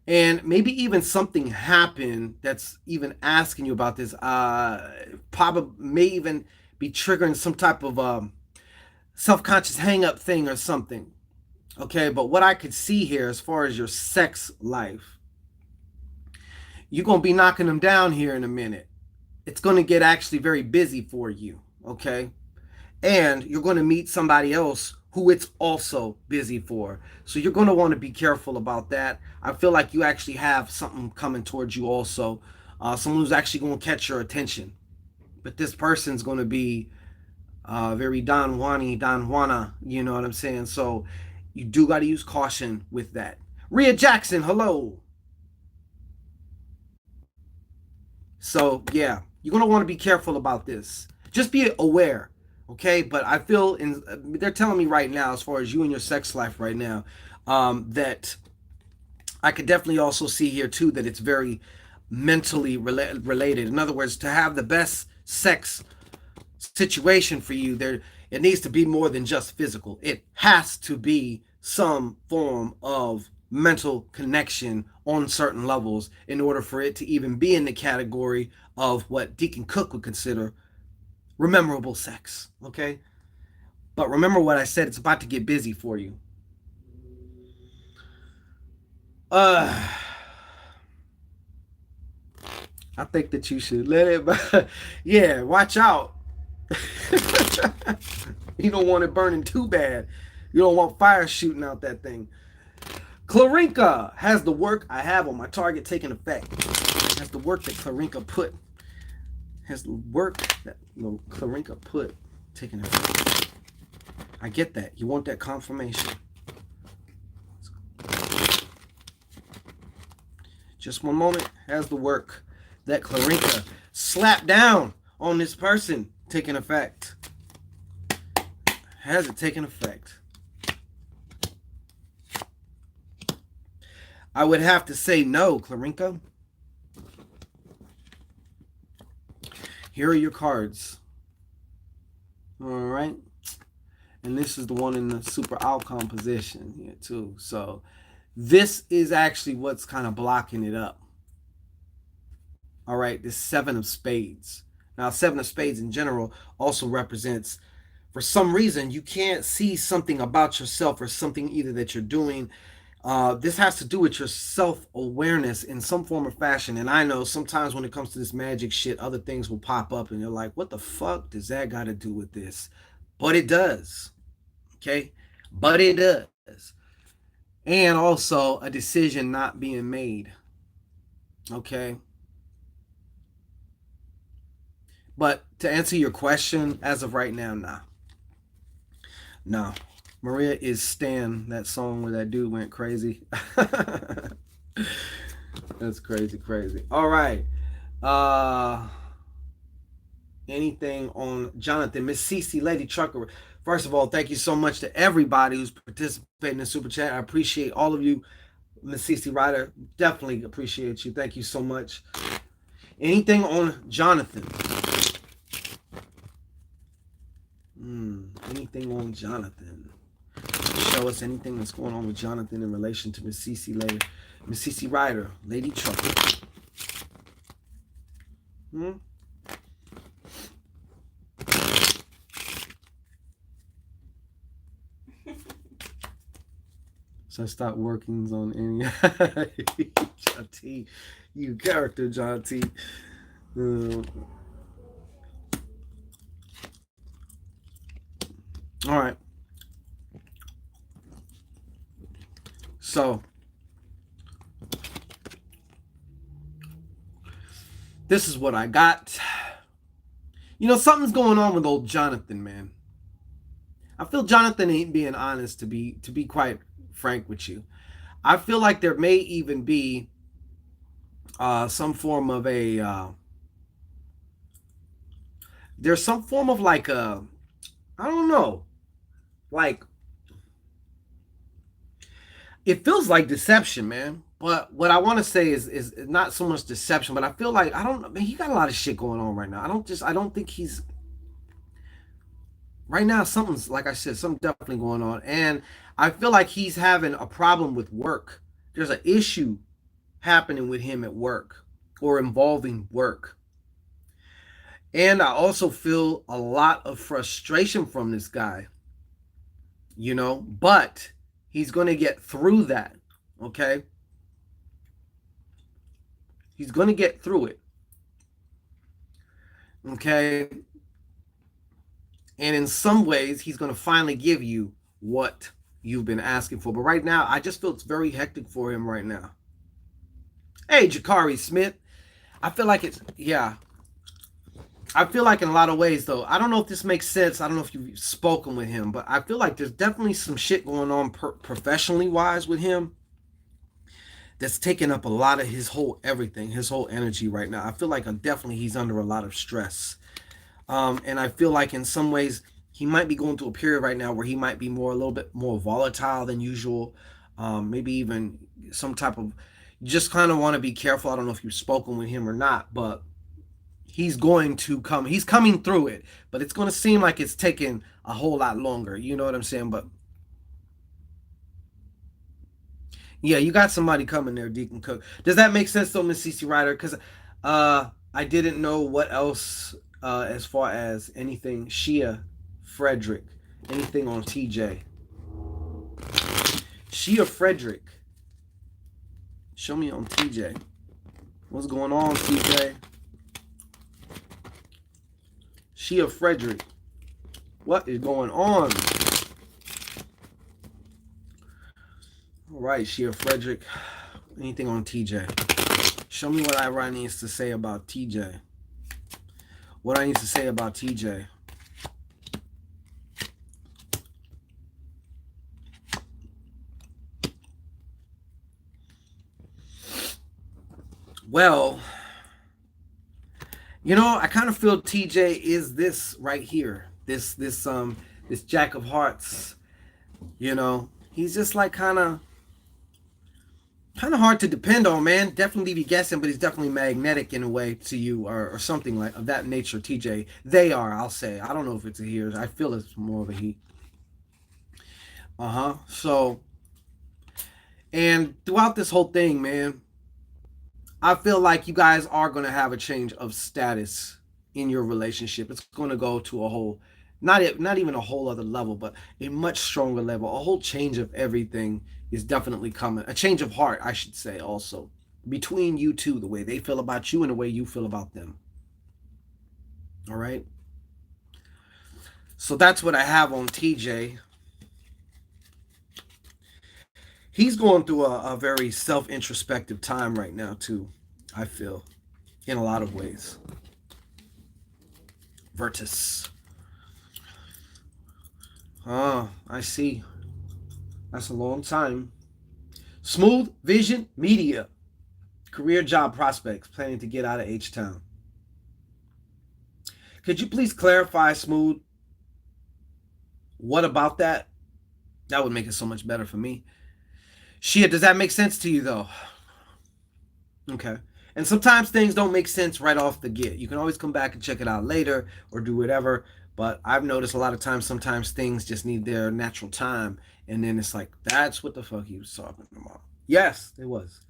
And maybe even something happened that's even asking you about this. Probably may even be triggering some type of self-conscious hang-up thing or something. Okay, but what I could see here as far as your sex life, you're going to be knocking them down here in a minute. It's going to get actually very busy for you. Okay. And you're going to meet somebody else who it's also busy for. So you're going to want to be careful about that. I feel like you actually have something coming towards you also. Someone who's actually going to catch your attention. But this person's going to be very Don Juana, you know what I'm saying? So you do got to use caution with that. Rhea Jackson, hello. So yeah, you're gonna want to be careful about this. Just be aware, okay? But I feel they're telling me right now, as far as you and your sex life right now, that I could definitely also see here too that it's very mentally related. In other words, to have the best sex situation for you, there it needs to be more than just physical. It has to be some form of mental connection on certain levels in order for it to even be in the category of what Deacon Cook would consider rememberable sex. Okay? But remember what I said, it's about to get busy for you. Uh I think that you should let it yeah, watch out. You don't want it burning too bad. You don't want fire shooting out that thing. Clarinka has the work I have on my target taking effect. Has the work that Clarinka put. Has the work that Clarinka put taking effect. I get that. You want that confirmation. Just one moment. Has the work that Clarinka slapped down on this person taking effect. Has it taken effect? I would have to say no, Clarinka. Here are your cards. All right. And this is the one in the super outcome position here too. So this is actually what's kind of blocking it up. All right. This 7 of spades. Now, 7 of spades in general also represents, for some reason, you can't see something about yourself or something either that you're doing. This has to do with your self-awareness in some form or fashion. And I know sometimes when it comes to this magic shit, other things will pop up and you're like, what the fuck does that got to do with this? But it does. Okay? But it does. And also a decision not being made. Okay? But to answer your question, as of right now, nah. No. Maria is Stan, that song where that dude went crazy. That's crazy, crazy. All right. Uh anything on Jonathan, Miss Cece, Lady Trucker. First of all, thank you so much to everybody who's participating in Super Chat. I appreciate all of you. Miss Cece Ryder, definitely appreciate you. Thank you so much. Anything on Jonathan? Anything on Jonathan? Show us anything that's going on with Jonathan in relation to Miss Cece later. Miss Cece Ryder, Lady Trucker. So I stopped workings on any John T. You character, John T. All right. So this is what I got. You know, something's going on with old Jonathan, man. I feel Jonathan ain't being honest, to be quite frank with you. I feel like there may even be some form of a there's some form of like a, I don't know, like it feels like deception, man. But what I want to say is not so much deception, but I feel like, I don't know, man, he got a lot of shit going on right now. I don't think he's right now. Something's, like I said, something definitely going on, and I feel like he's having a problem with work. There's an issue happening with him at work or involving work. And I also feel a lot of frustration from this guy, you know, but He's going to get through that, okay? He's going to get through it, okay? And in some ways, he's going to finally give you what you've been asking for. But right now, I just feel it's very hectic for him right now. Hey, Jakari Smith. I feel like it's, yeah. I feel like in a lot of ways, though, I don't know if this makes sense. I don't know if you've spoken with him, but I feel like there's definitely some shit going on professionally wise with him that's taking up a lot of his whole everything, his whole energy right now. I feel like definitely he's under a lot of stress. And I feel like in some ways he might be going through a period right now where he might be a little bit more volatile than usual. Maybe even some type of, you just kind of want to be careful. I don't know if you've spoken with him or not, but he's going to come. He's coming through it, but it's going to seem like it's taking a whole lot longer. You know what I'm saying? But yeah, you got somebody coming there, Deacon Cook. Does that make sense though, Miss CC Ryder? Because I didn't know what else as far as anything Shia Frederick, anything on TJ. Shia Frederick. Show me on TJ. What's going on, TJ? Shia Frederick. What is going on? All right, Shia Frederick. Anything on TJ? Show me what I needs to say about TJ. What I need to say about TJ. Well, you know, I kind of feel TJ is this right here. This Jack of Hearts. You know, he's just like kind of hard to depend on, man. Definitely be guessing, but he's definitely magnetic in a way to you, or something like of that nature. TJ, they are. I'll say. I don't know if it's a he or I feel it's more of a he. So, and throughout this whole thing, man, I feel like you guys are going to have a change of status in your relationship. It's going to go to a whole, not even a whole other level, but a much stronger level. A whole change of everything is definitely coming. A change of heart, I should say, also. Between you two, the way they feel about you and the way you feel about them. All right? So that's what I have on TJ. He's going through a very self-introspective time right now, too, I feel, in a lot of ways. Virtus. Oh, I see. That's a long time. Smooth Vision Media. Career job prospects planning to get out of H-Town. Could you please clarify, Smooth? What about that? That would make it so much better for me. Shit, does that make sense to you, though? Okay. And sometimes things don't make sense right off the get. You can always come back and check it out later or do whatever. But I've noticed a lot of times, sometimes things just need their natural time. And then it's like, that's what the fuck he was talking about. Yes, it was.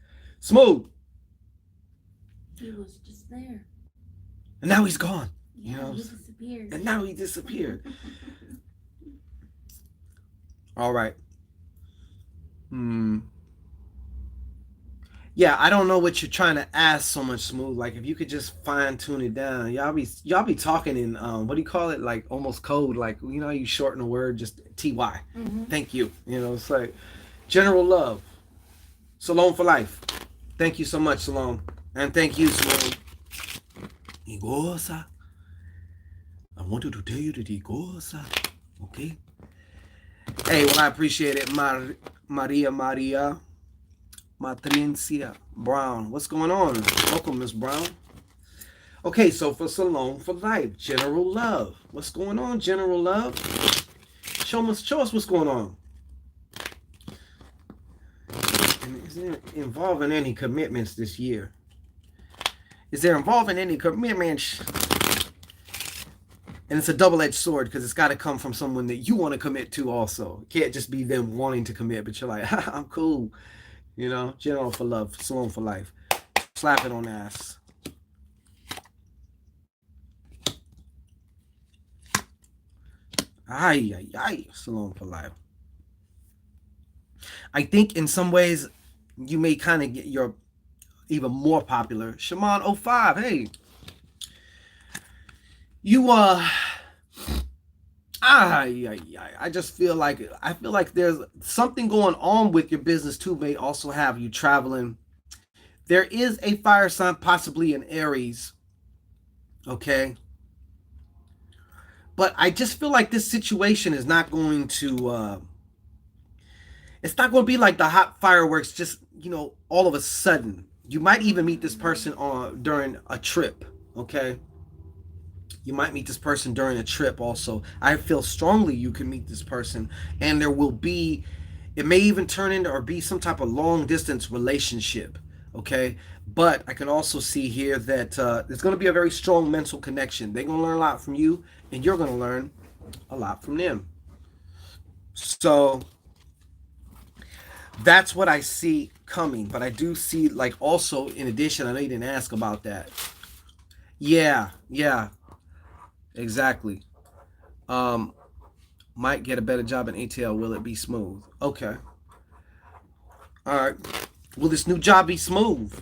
Smooth. He was just there. And now he's gone. Yeah, you know? He disappeared. And now he disappeared. All right. Yeah, I don't know what you're trying to ask so much, Smooth. Like if you could just fine tune it down. Y'all be talking in what do you call it? Like almost code. Like you know you shorten a word just TY. Thank you. You know it's like general love. Salome for life. Thank you so much, Salome, and thank you, Salome. Igosa. I wanted to tell you that Igosa. Okay. Hey, well I appreciate it, Maria. Matricia Brown. What's going on? Welcome, Miss Brown. Okay, so for Salome for life, General Love. What's going on, General Love? Show us what's going on. And is there involving any commitments this year? Is there involving any commitments? And it's a double-edged sword because it's got to come from someone that you want to commit to also. It can't just be them wanting to commit, but you're like, I'm cool. You know, General for love, Salome for life. Slap it on the ass. Ay, Salome for life. I think in some ways you may kind of get your even more popular. Shaman '05, hey, you I just feel like there's something going on with your business too. May also have you traveling. There is a fire sign, possibly in Aries. Okay, but I just feel like this situation is not going to. It's not going to be like the hot fireworks. Just all of a sudden. You might even meet this person on during a trip. Okay, you might meet this person during a trip also. I feel strongly you can meet this person, and there will be, it may even turn into or be some type of long distance relationship. Okay, but I can also see here that there's going to be a very strong mental connection. They're going to learn a lot from you, and you're going to learn a lot from them. So that's what I see coming. But I do see, like, also in addition, I know you didn't ask about that. Yeah, exactly. Um, might get a better job in ATL. Will it be smooth? Okay. All right. Will this new job be smooth?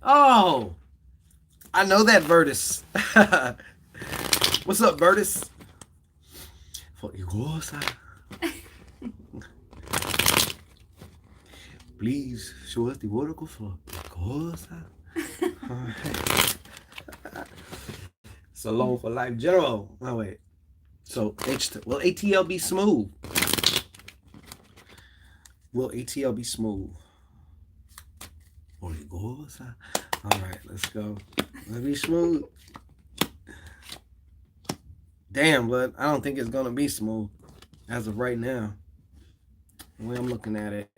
Oh, I know that Vertus. What's up, Vertus? Please show us the oracle for cosa. Salon for life general. Oh wait. So will ATL be smooth? Will ATL be smooth? All right, let's go. Let's be smooth. Damn, but I don't think it's gonna be smooth as of right now. The way I'm looking at it.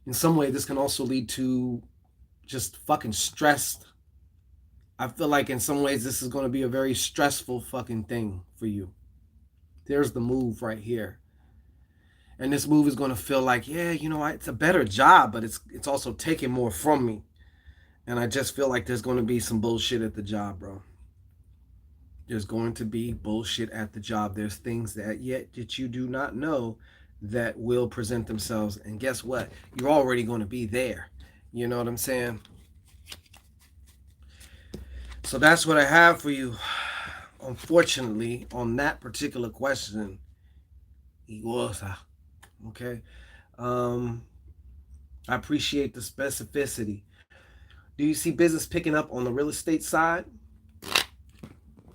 In some way, this can also lead to just fucking stressed. I feel like in some ways this is going to be a very stressful fucking thing for you. There's the move right here. And this move is going to feel like, yeah, it's a better job, but it's also taking more from me. And I just feel like there's going to be some bullshit at the job, bro. There's going to be bullshit at the job. There's things that you do not know that will present themselves. And guess what? You're already going to be there. You know what I'm saying? So that's what I have for you. Unfortunately, on that particular question, okay. I appreciate the specificity. Do you see business picking up on the real estate side?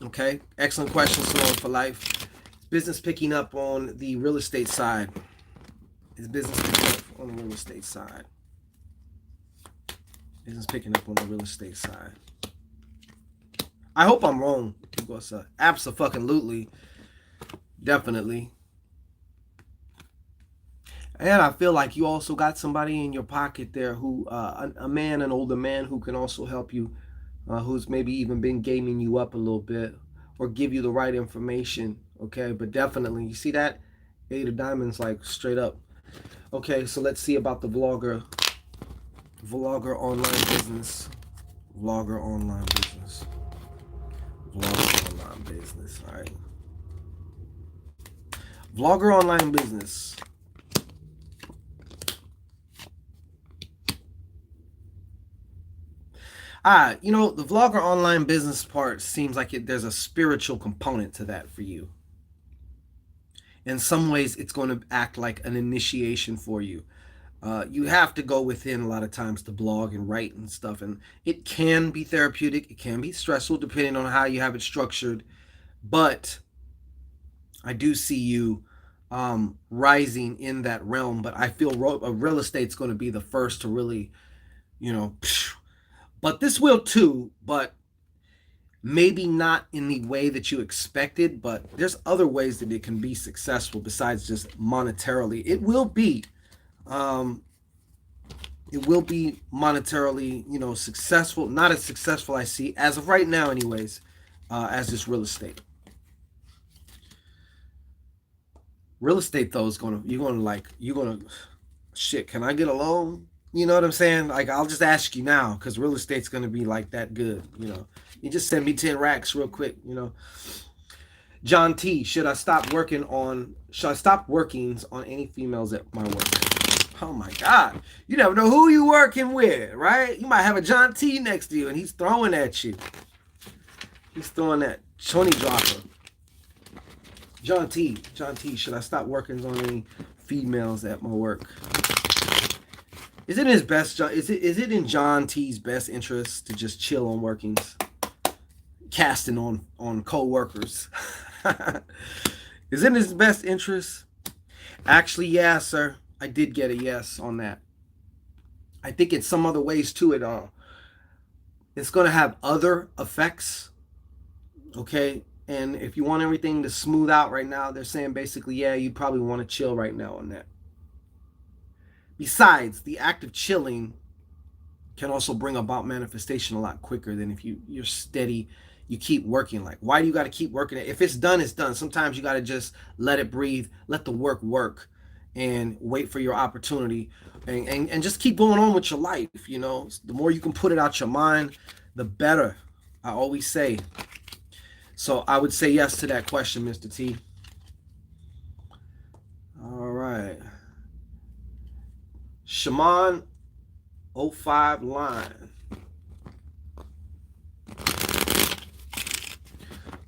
Okay, excellent question, Sloan for life. Business picking up on the real estate side. Is business picking up on the real estate side? Business picking up on the real estate side. I hope I'm wrong. Abso-fucking-lutely. Definitely. And I feel like you also got somebody in your pocket there who, a man, an older man who can also help you, who's maybe even been gaming you up a little bit or give you the right information. Okay, but definitely, you see that? Eight of Diamonds, like straight up. Okay, so let's see about the vlogger online business. Vlogger online business. All right. Vlogger online business. The vlogger online business part seems like there's a spiritual component to that for you. In some ways, it's going to act like an initiation for you. You have to go within a lot of times to blog and write and stuff, and it can be therapeutic. It can be stressful depending on how you have it structured, but I do see you rising in that realm. But I feel real estate's going to be the first to really, but this will too, but maybe not in the way that you expected, but there's other ways that it can be successful besides just monetarily. It will be monetarily, successful. Not as successful I see as of right now, anyways, as this real estate. Real estate though is shit. Can I get a loan? You know what I'm saying? Like, I'll just ask you now because real estate's gonna be like that good. You just send me 10 racks real quick, you know. John T, should I stop workings on any females at my work? Oh my God. You never know who you working with, right? You might have a John T next to you and he's throwing at you. He's throwing that choney dropper. John T, should I stop workings on any females at my work? Is it in John T's best interest to just chill on workings? Casting on co-workers. Is it in his best interest? Actually, yeah, sir. I did get a yes on that. I think in some other ways too, it's going to have other effects. Okay? And if you want everything to smooth out right now, they're saying basically, yeah, you probably want to chill right now on that. Besides, the act of chilling can also bring about manifestation a lot quicker than if you're steady, you keep working. Like, why do you got to keep working? If it's done, it's done. Sometimes you got to just let it breathe, let the work, and wait for your opportunity, and just keep going on with your life. You know, the more you can put it out your mind, the better. I always say. So I would say yes to that question, Mr. T. All right. Shaman 05 line.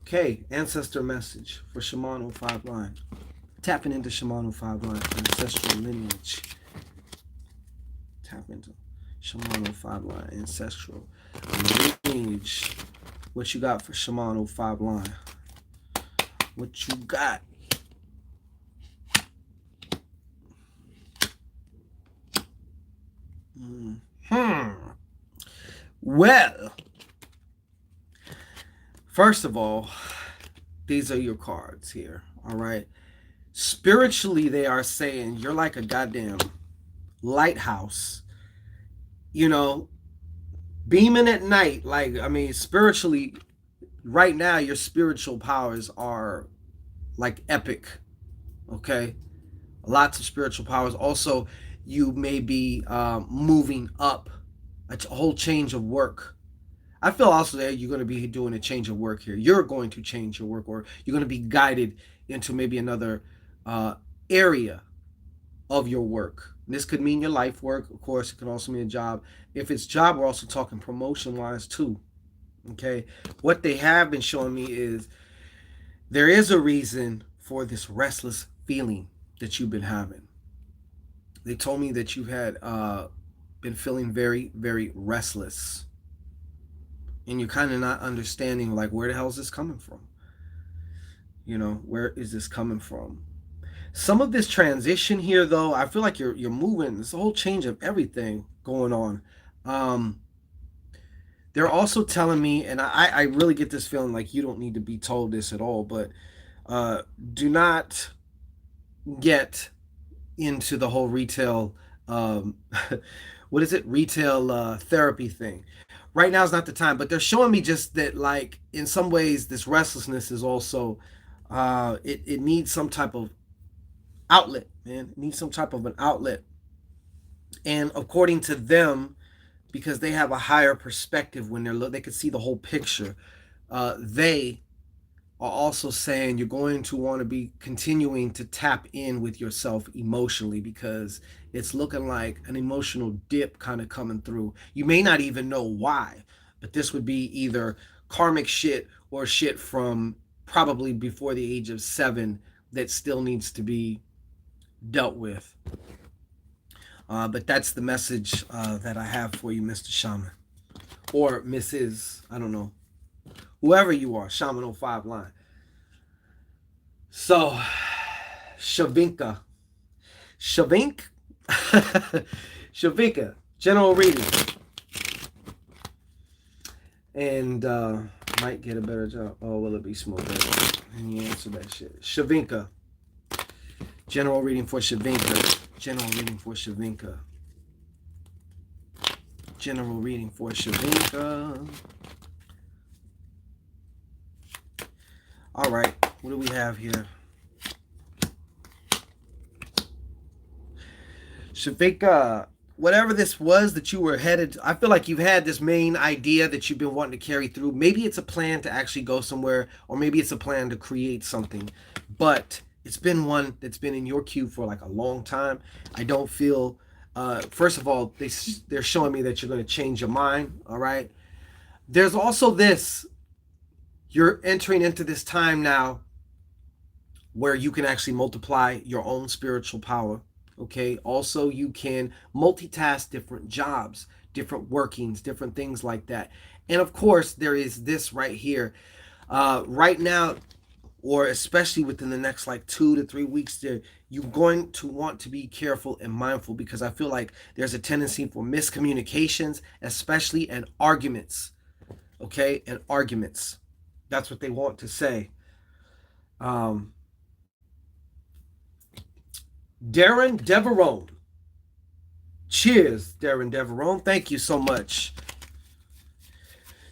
Okay, ancestor message for Shaman 05 line. Tapping into Shaman 05 line, ancestral lineage. Tap into Shaman 05 line, ancestral lineage. What you got for Shaman 05 line? What you got? Well, first of all, these are your cards here, all right? Spiritually, they are saying you're like a goddamn lighthouse, you know, beaming at night. Like, I mean, spiritually, right now, your spiritual powers are like epic, okay? Lots of spiritual powers. Also, you may be moving up a whole change of work. I feel also that you're going to be doing a change of work here. You're going to change your work, or you're going to be guided into maybe another area of your work. This could mean your life work. Of course, it can also mean a job. If it's job, we're also talking promotion-wise too. Okay? What they have been showing me is there is a reason for this restless feeling that you've been having. They told me that you had been feeling very, very restless. And you're kind of not understanding, like, where the hell is this coming from? You know, where is this coming from? Some of this transition here, though, I feel like you're moving. There's a whole change of everything going on. They're also telling me, and I really get this feeling like you don't need to be told this at all, but do not get into the whole retail, what is it? Retail therapy thing. Right now is not the time, but they're showing me just that, like, in some ways, this restlessness is also, it needs some type of outlet, man. It needs some type of an outlet. And according to them, because they have a higher perspective when they can see the whole picture, they are also saying you're going to want to be continuing to tap in with yourself emotionally, because it's looking like an emotional dip kind of coming through. You may not even know why, but this would be either karmic shit or shit from probably before the age of 7 that still needs to be dealt with. But that's the message that I have for you, Mr. Shaman. Or Mrs. I don't know. Whoever you are, Shaman 05 line. So, Shavinka. Shavinka, general reading. And might get a better job. Oh, will it be smoother? And you answer that shit. Shavinka. General reading for Shavinka. General reading for Shavinka. General reading for Shavinka. All right, what do we have here? Shavinka, whatever this was that you were headed, I feel like you've had this main idea that you've been wanting to carry through. Maybe it's a plan to actually go somewhere, or maybe it's a plan to create something, but it's been one that's been in your queue for like a long time. I don't feel, first of all, they're showing me that you're going to change your mind. All right. There's also this, you're entering into this time now where you can actually multiply your own spiritual power. Okay. Also, you can multitask different jobs, different workings, different things like that. And of course, there is this right here. Right now, or especially within the next like 2 to 3 weeks, there you're going to want to be careful and mindful, because I feel like there's a tendency for miscommunications, especially and arguments. Okay, and arguments. That's what they want to say. Um, Darren Deverone. Cheers, Darren Deverone. Thank you so much.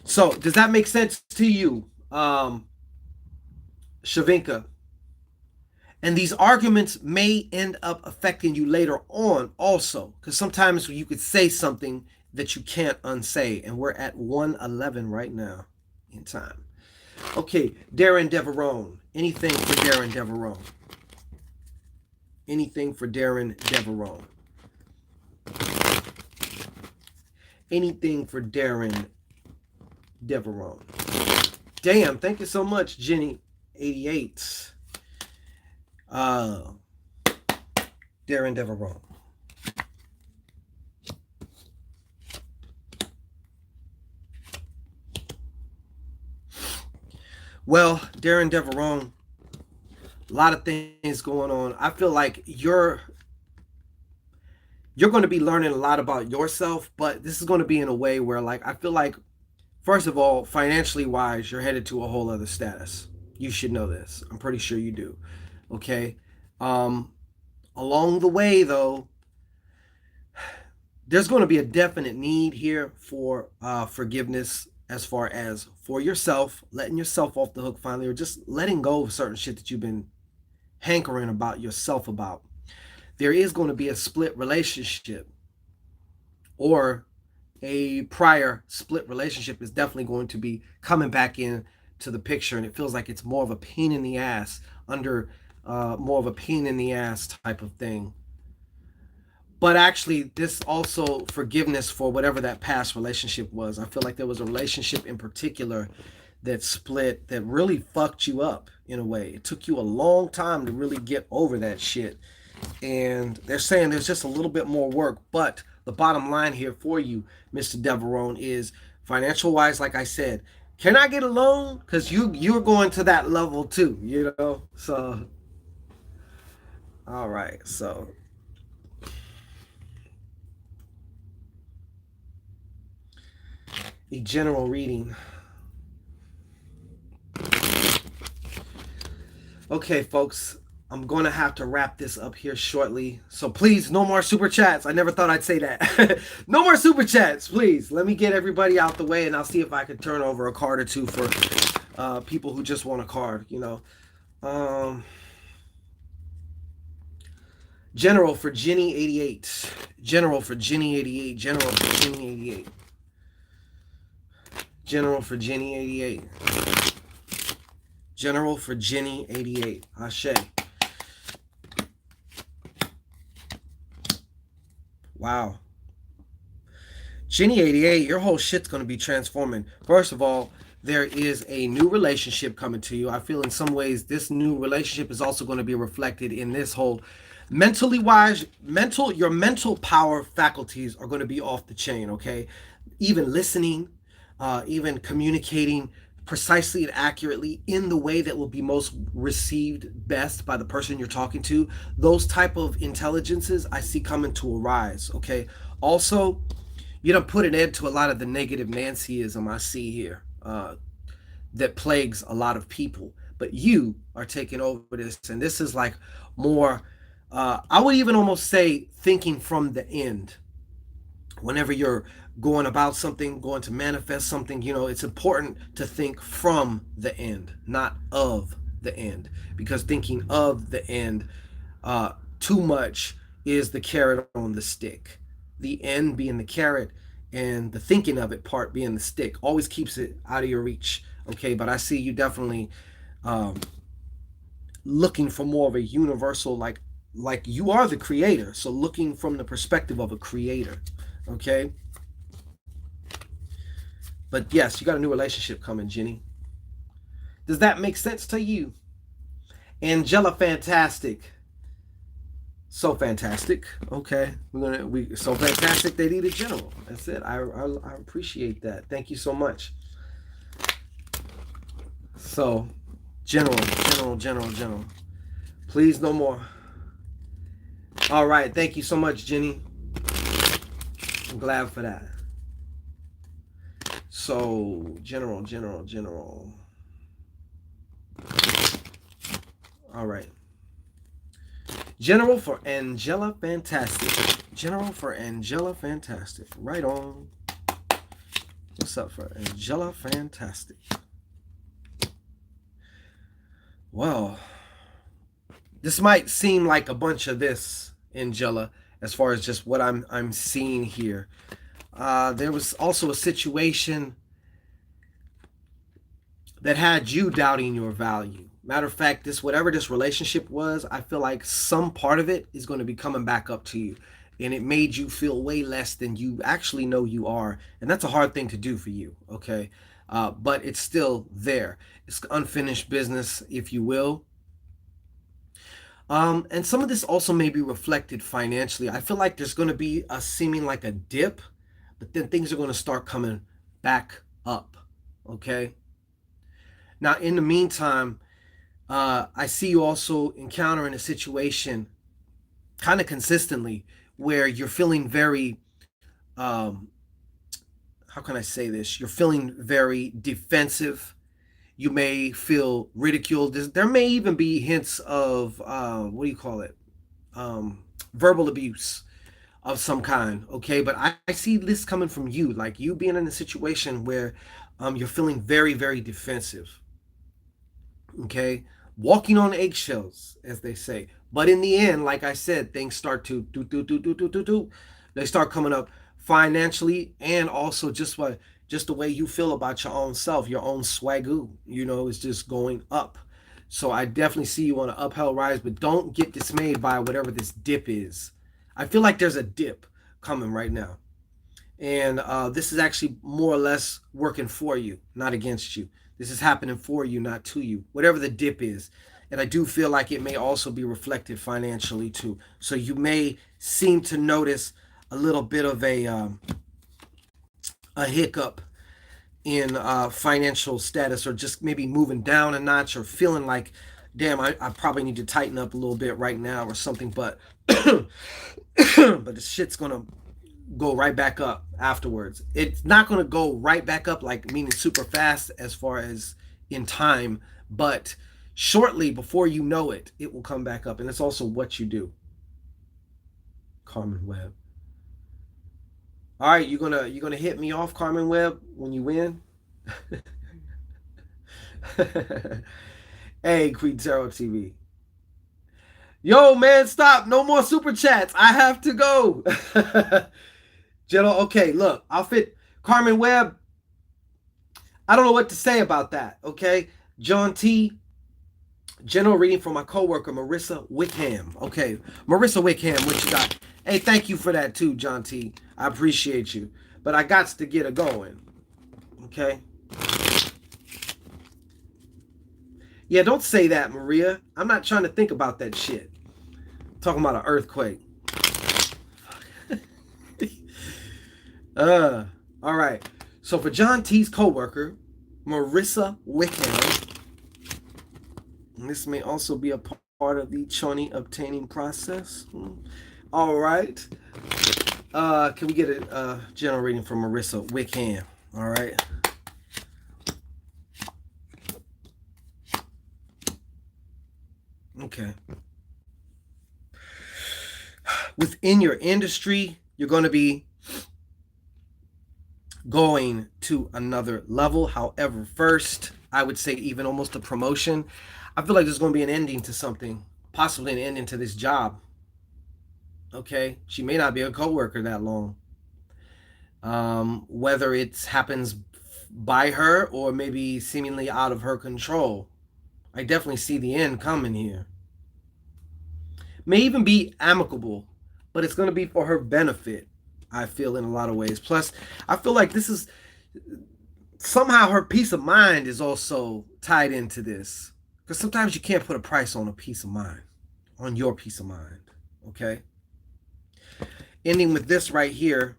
So, does that make sense to you, Shavinka? And these arguments may end up affecting you later on also, because sometimes you could say something that you can't unsay, and we're at 1:11 right now in time. Okay, Darren Deverone. Anything for Darren Deverone? Anything for Darren Deverone? Anything for Darren Deverone? Damn, thank you so much, Jenny88. Darren Deverone. Well, Darren Deverone, a lot of things going on. I feel like you're going to be learning a lot about yourself, but this is going to be in a way where, like, I feel like, first of all, financially wise, you're headed to a whole other status. You should know this. I'm pretty sure you do. Okay. Along the way, though, there's going to be a definite need here for forgiveness, as far as for yourself, letting yourself off the hook finally, or just letting go of certain shit that you've been hankering about yourself about. There is going to be a split relationship, or a prior split relationship is definitely going to be coming back in to the picture, and it feels like it's more of a pain in the ass, more of a pain in the ass type of thing. But actually, this also forgiveness for whatever that past relationship was. I feel like there was a relationship in particular that split, that really fucked you up in a way. It took you a long time to really get over that shit. And they're saying there's just a little bit more work. But the bottom line here for you, Mr. Deverone, is financial wise, like I said, can I get a loan? Because you're going to that level too, you know? So, all right. So, a general reading. Okay, folks, I'm going to have to wrap this up here shortly. So please, no more super chats. I never thought I'd say that. No more super chats, please. Let me get everybody out the way, and I'll see if I can turn over a card or two for people who just want a card, you know. General for Jenny 88. General for Jenny 88. General for Jenny 88. General for Jenny 88. General for Jenny 88. Ashe. Wow. Jenny 88, your whole shit's going to be transforming. First of all, there is a new relationship coming to you. I feel in some ways this new relationship is also going to be reflected in this whole mentally wise, your mental power faculties are going to be off the chain, okay? Even listening, even communicating precisely and accurately in the way that will be most received best by the person you're talking to. Those type of intelligences I see coming to arise, okay? Also, you know, put an end to a lot of the negative Nancyism I see here that plagues a lot of people. But you are taking over this, and this is like more, I would even almost say thinking from the end. Whenever you're going about something, going to manifest something, you know, it's important to think from the end, not of the end, because thinking of the end too much is the carrot on the stick. the end being the carrot and the thinking of it part being the stick. Always keeps it out of your reach. Okay, but I see you definitely um, looking for more of a universal, like you are the creator. So looking from the perspective of a creator. Okay, but yes, you got a new relationship coming, Jenny. Does that make sense to you? Angela, fantastic. So fantastic. Okay, we so fantastic they need a general. That's it. I appreciate that. Thank you so much. So, general. Please, no more. All right. Thank you so much, Jenny. I'm glad for that. So, general. All right. General for Angela Fantastic. General for Angela Fantastic. Right on. What's up for Angela Fantastic? Well, this might seem like a bunch of this, Angela, as far as just what I'm seeing here. There was also a situation that had you doubting your value. Matter of fact, this whatever this relationship was, I feel like some part of it is going to be coming back up to you. And it made you feel way less than you actually know you are. And that's a hard thing to do for you, okay? But it's still there. It's unfinished business, if you will. And some of this also may be reflected financially. I feel like there's going to be a seeming like a dip, but then things are going to start coming back up, okay? Now, in the meantime, I see you also encountering a situation kind of consistently where you're feeling very, how can I say this? You're feeling very defensive. You may feel ridiculed. There may even be hints of, what do you call it? Verbal abuse of some kind, okay? But I see this coming from you, like you being in a situation where you're feeling very, very defensive, okay? Walking on eggshells, as they say. But in the end, like I said, things start to do. They start coming up financially, and also just the way you feel about your own self, your own swagoo, is just going up. So I definitely see you on an uphill rise, but don't get dismayed by whatever this dip is. I feel like there's a dip coming right now. And this is actually more or less working for you, not against you. This is happening for you, not to you, whatever the dip is. And I do feel like it may also be reflected financially too. So you may seem to notice a little bit of a hiccup in financial status, or just maybe moving down a notch, or feeling like, damn, I probably need to tighten up a little bit right now or something. But but the shit's gonna go right back up afterwards. It's not going to go right back up, like meaning super fast as far as in time, but shortly before you know it, it will come back up. And it's also what you do. Carmen Webb. All right, you're gonna hit me off, Carmen Webb, when you win. Hey, Queen Tarot TV. Yo, man, stop. No more super chats. I have to go. General, okay, look, I'll fit Carmen Webb. I don't know what to say about that, okay? John T. General reading from my coworker, Marissa Wickham. Okay, Marissa Wickham, what you got? Hey, thank you for that too, John T. I appreciate you. But I got to get it going, okay? Yeah, don't say that, Maria. I'm not trying to think about that shit. I'm talking about an earthquake. All right. So for John T's coworker, Marissa Wickham, and this may also be a part of the Choni obtaining process. All right. Can we get a general reading from Marissa Wickham? All right. Okay. Within your industry, you're going to be going to another level. However, first, I would say even almost a promotion. I feel like there's going to be an ending to something, possibly an ending to this job. Okay, she may not be a coworker that long. Whether it happens by her or maybe seemingly out of her control. I definitely see the end coming here. May even be amicable, but it's going to be for her benefit. I feel in a lot of ways. Plus, I feel like this is somehow her peace of mind is also tied into this. Because sometimes you can't put a price on a peace of mind, on your peace of mind. Okay? Ending with this right here,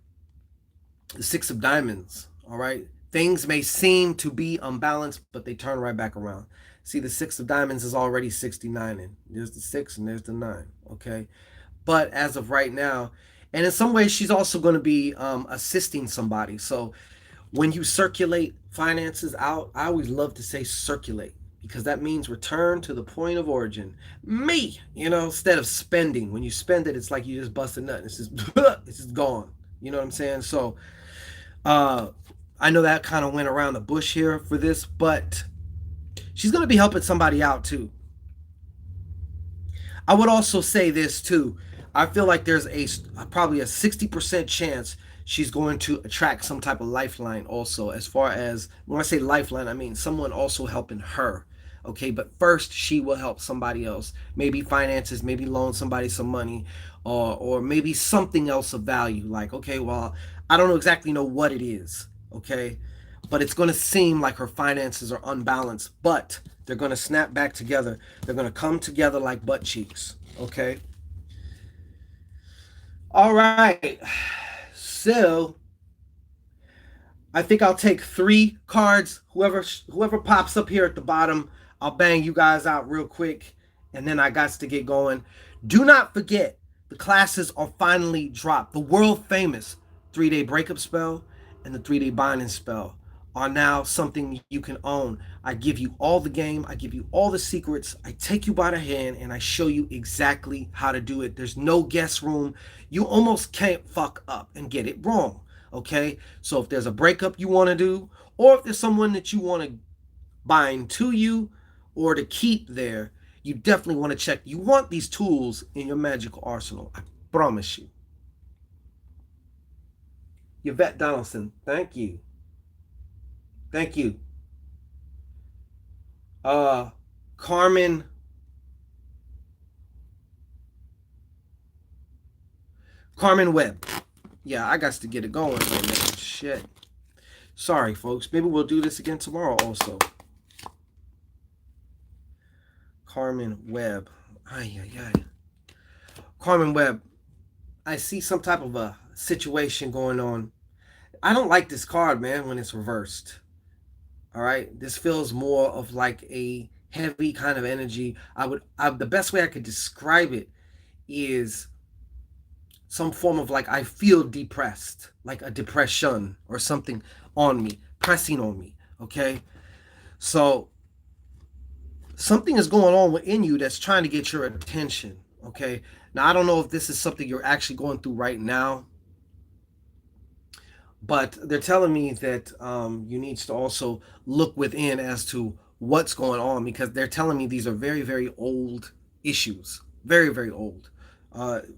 the Six of Diamonds. All right? Things may seem to be unbalanced, but they turn right back around. See, the Six of Diamonds is already 69 in. There's the 6 and there's the 9. Okay? But as of right now, and in some ways, she's also going to be assisting somebody. So when you circulate finances out, I always love to say circulate because that means return to the point of origin. Me, instead of spending. When you spend it, it's like you just bust a nut. It's just it's just gone. You know what I'm saying? So uh, I know that kind of went around the bush here for this, but she's going to be helping somebody out too. I would also say this too. I feel like there's probably a 60% chance she's going to attract some type of lifeline also. As far as when I say lifeline, I mean someone also helping her. Okay, but first she will help somebody else. Maybe finances, maybe loan somebody some money, or maybe something else of value. Like, okay, well, I don't exactly know what it is. Okay, but it's going to seem like her finances are unbalanced, but they're going to snap back together. They're going to come together like butt cheeks. Okay. All right. So I think I'll take 3 cards. Whoever pops up here at the bottom, I'll bang you guys out real quick, and then I got to get going. Do not forget, the classes are finally dropped. The world famous 3-day breakup spell and the 3-day binding spell are now something you can own. I give you all the game, I give you all the secrets, I take you by the hand, and I show you exactly how to do it. There's no guest room. You almost can't fuck up and get it wrong. Okay? So if there's a breakup you want to do, or if there's someone that you want to bind to you or to keep there, you definitely want to check. You want these tools in your magical arsenal. I promise you. Yvette Donaldson, thank you. Thank you. Carmen Webb. Yeah, I got to get it going, man. Shit. Sorry, folks. Maybe we'll do this again tomorrow also. Carmen Webb. Ay, ay, ay. Carmen Webb. I see some type of a situation going on. I don't like this card, man, when it's reversed. All right, this feels more of like a heavy kind of energy. The best way I could describe it is some form of like I feel depressed, like a depression or something on me, pressing on me. Okay, so something is going on within you that's trying to get your attention. Okay, now I don't know if this is something you're actually going through right now, but they're telling me that you need to also look within as to what's going on because they're telling me these are very, very old issues, very, very old.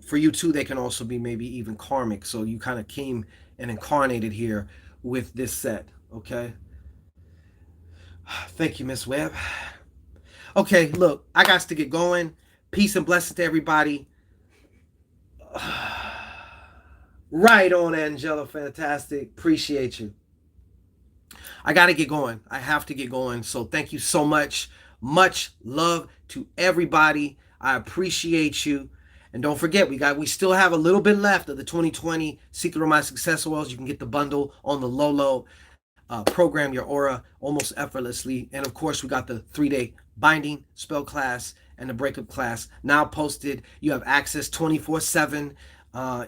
For you too, they can also be maybe even karmic. So you kind of came and incarnated here with this set. Okay. Thank you, Miss Webb. Okay, look, I got to get going. Peace and blessings to everybody. Right on, Angela. Fantastic. Appreciate you. I got to get going. I have to get going. So thank you so much. Much love to everybody. I appreciate you. And don't forget, we still have a little bit left of the 2020 Secret of My Success Wells. You can get the bundle on the low. Program your aura almost effortlessly. And of course, we got the 3-day binding spell class and the breakup class now posted. You have access 24/7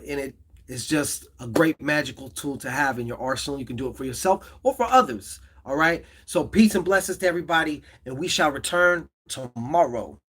in it. It's just a great magical tool to have in your arsenal. You can do it for yourself or for others. All right. So peace and blessings to everybody. And we shall return tomorrow.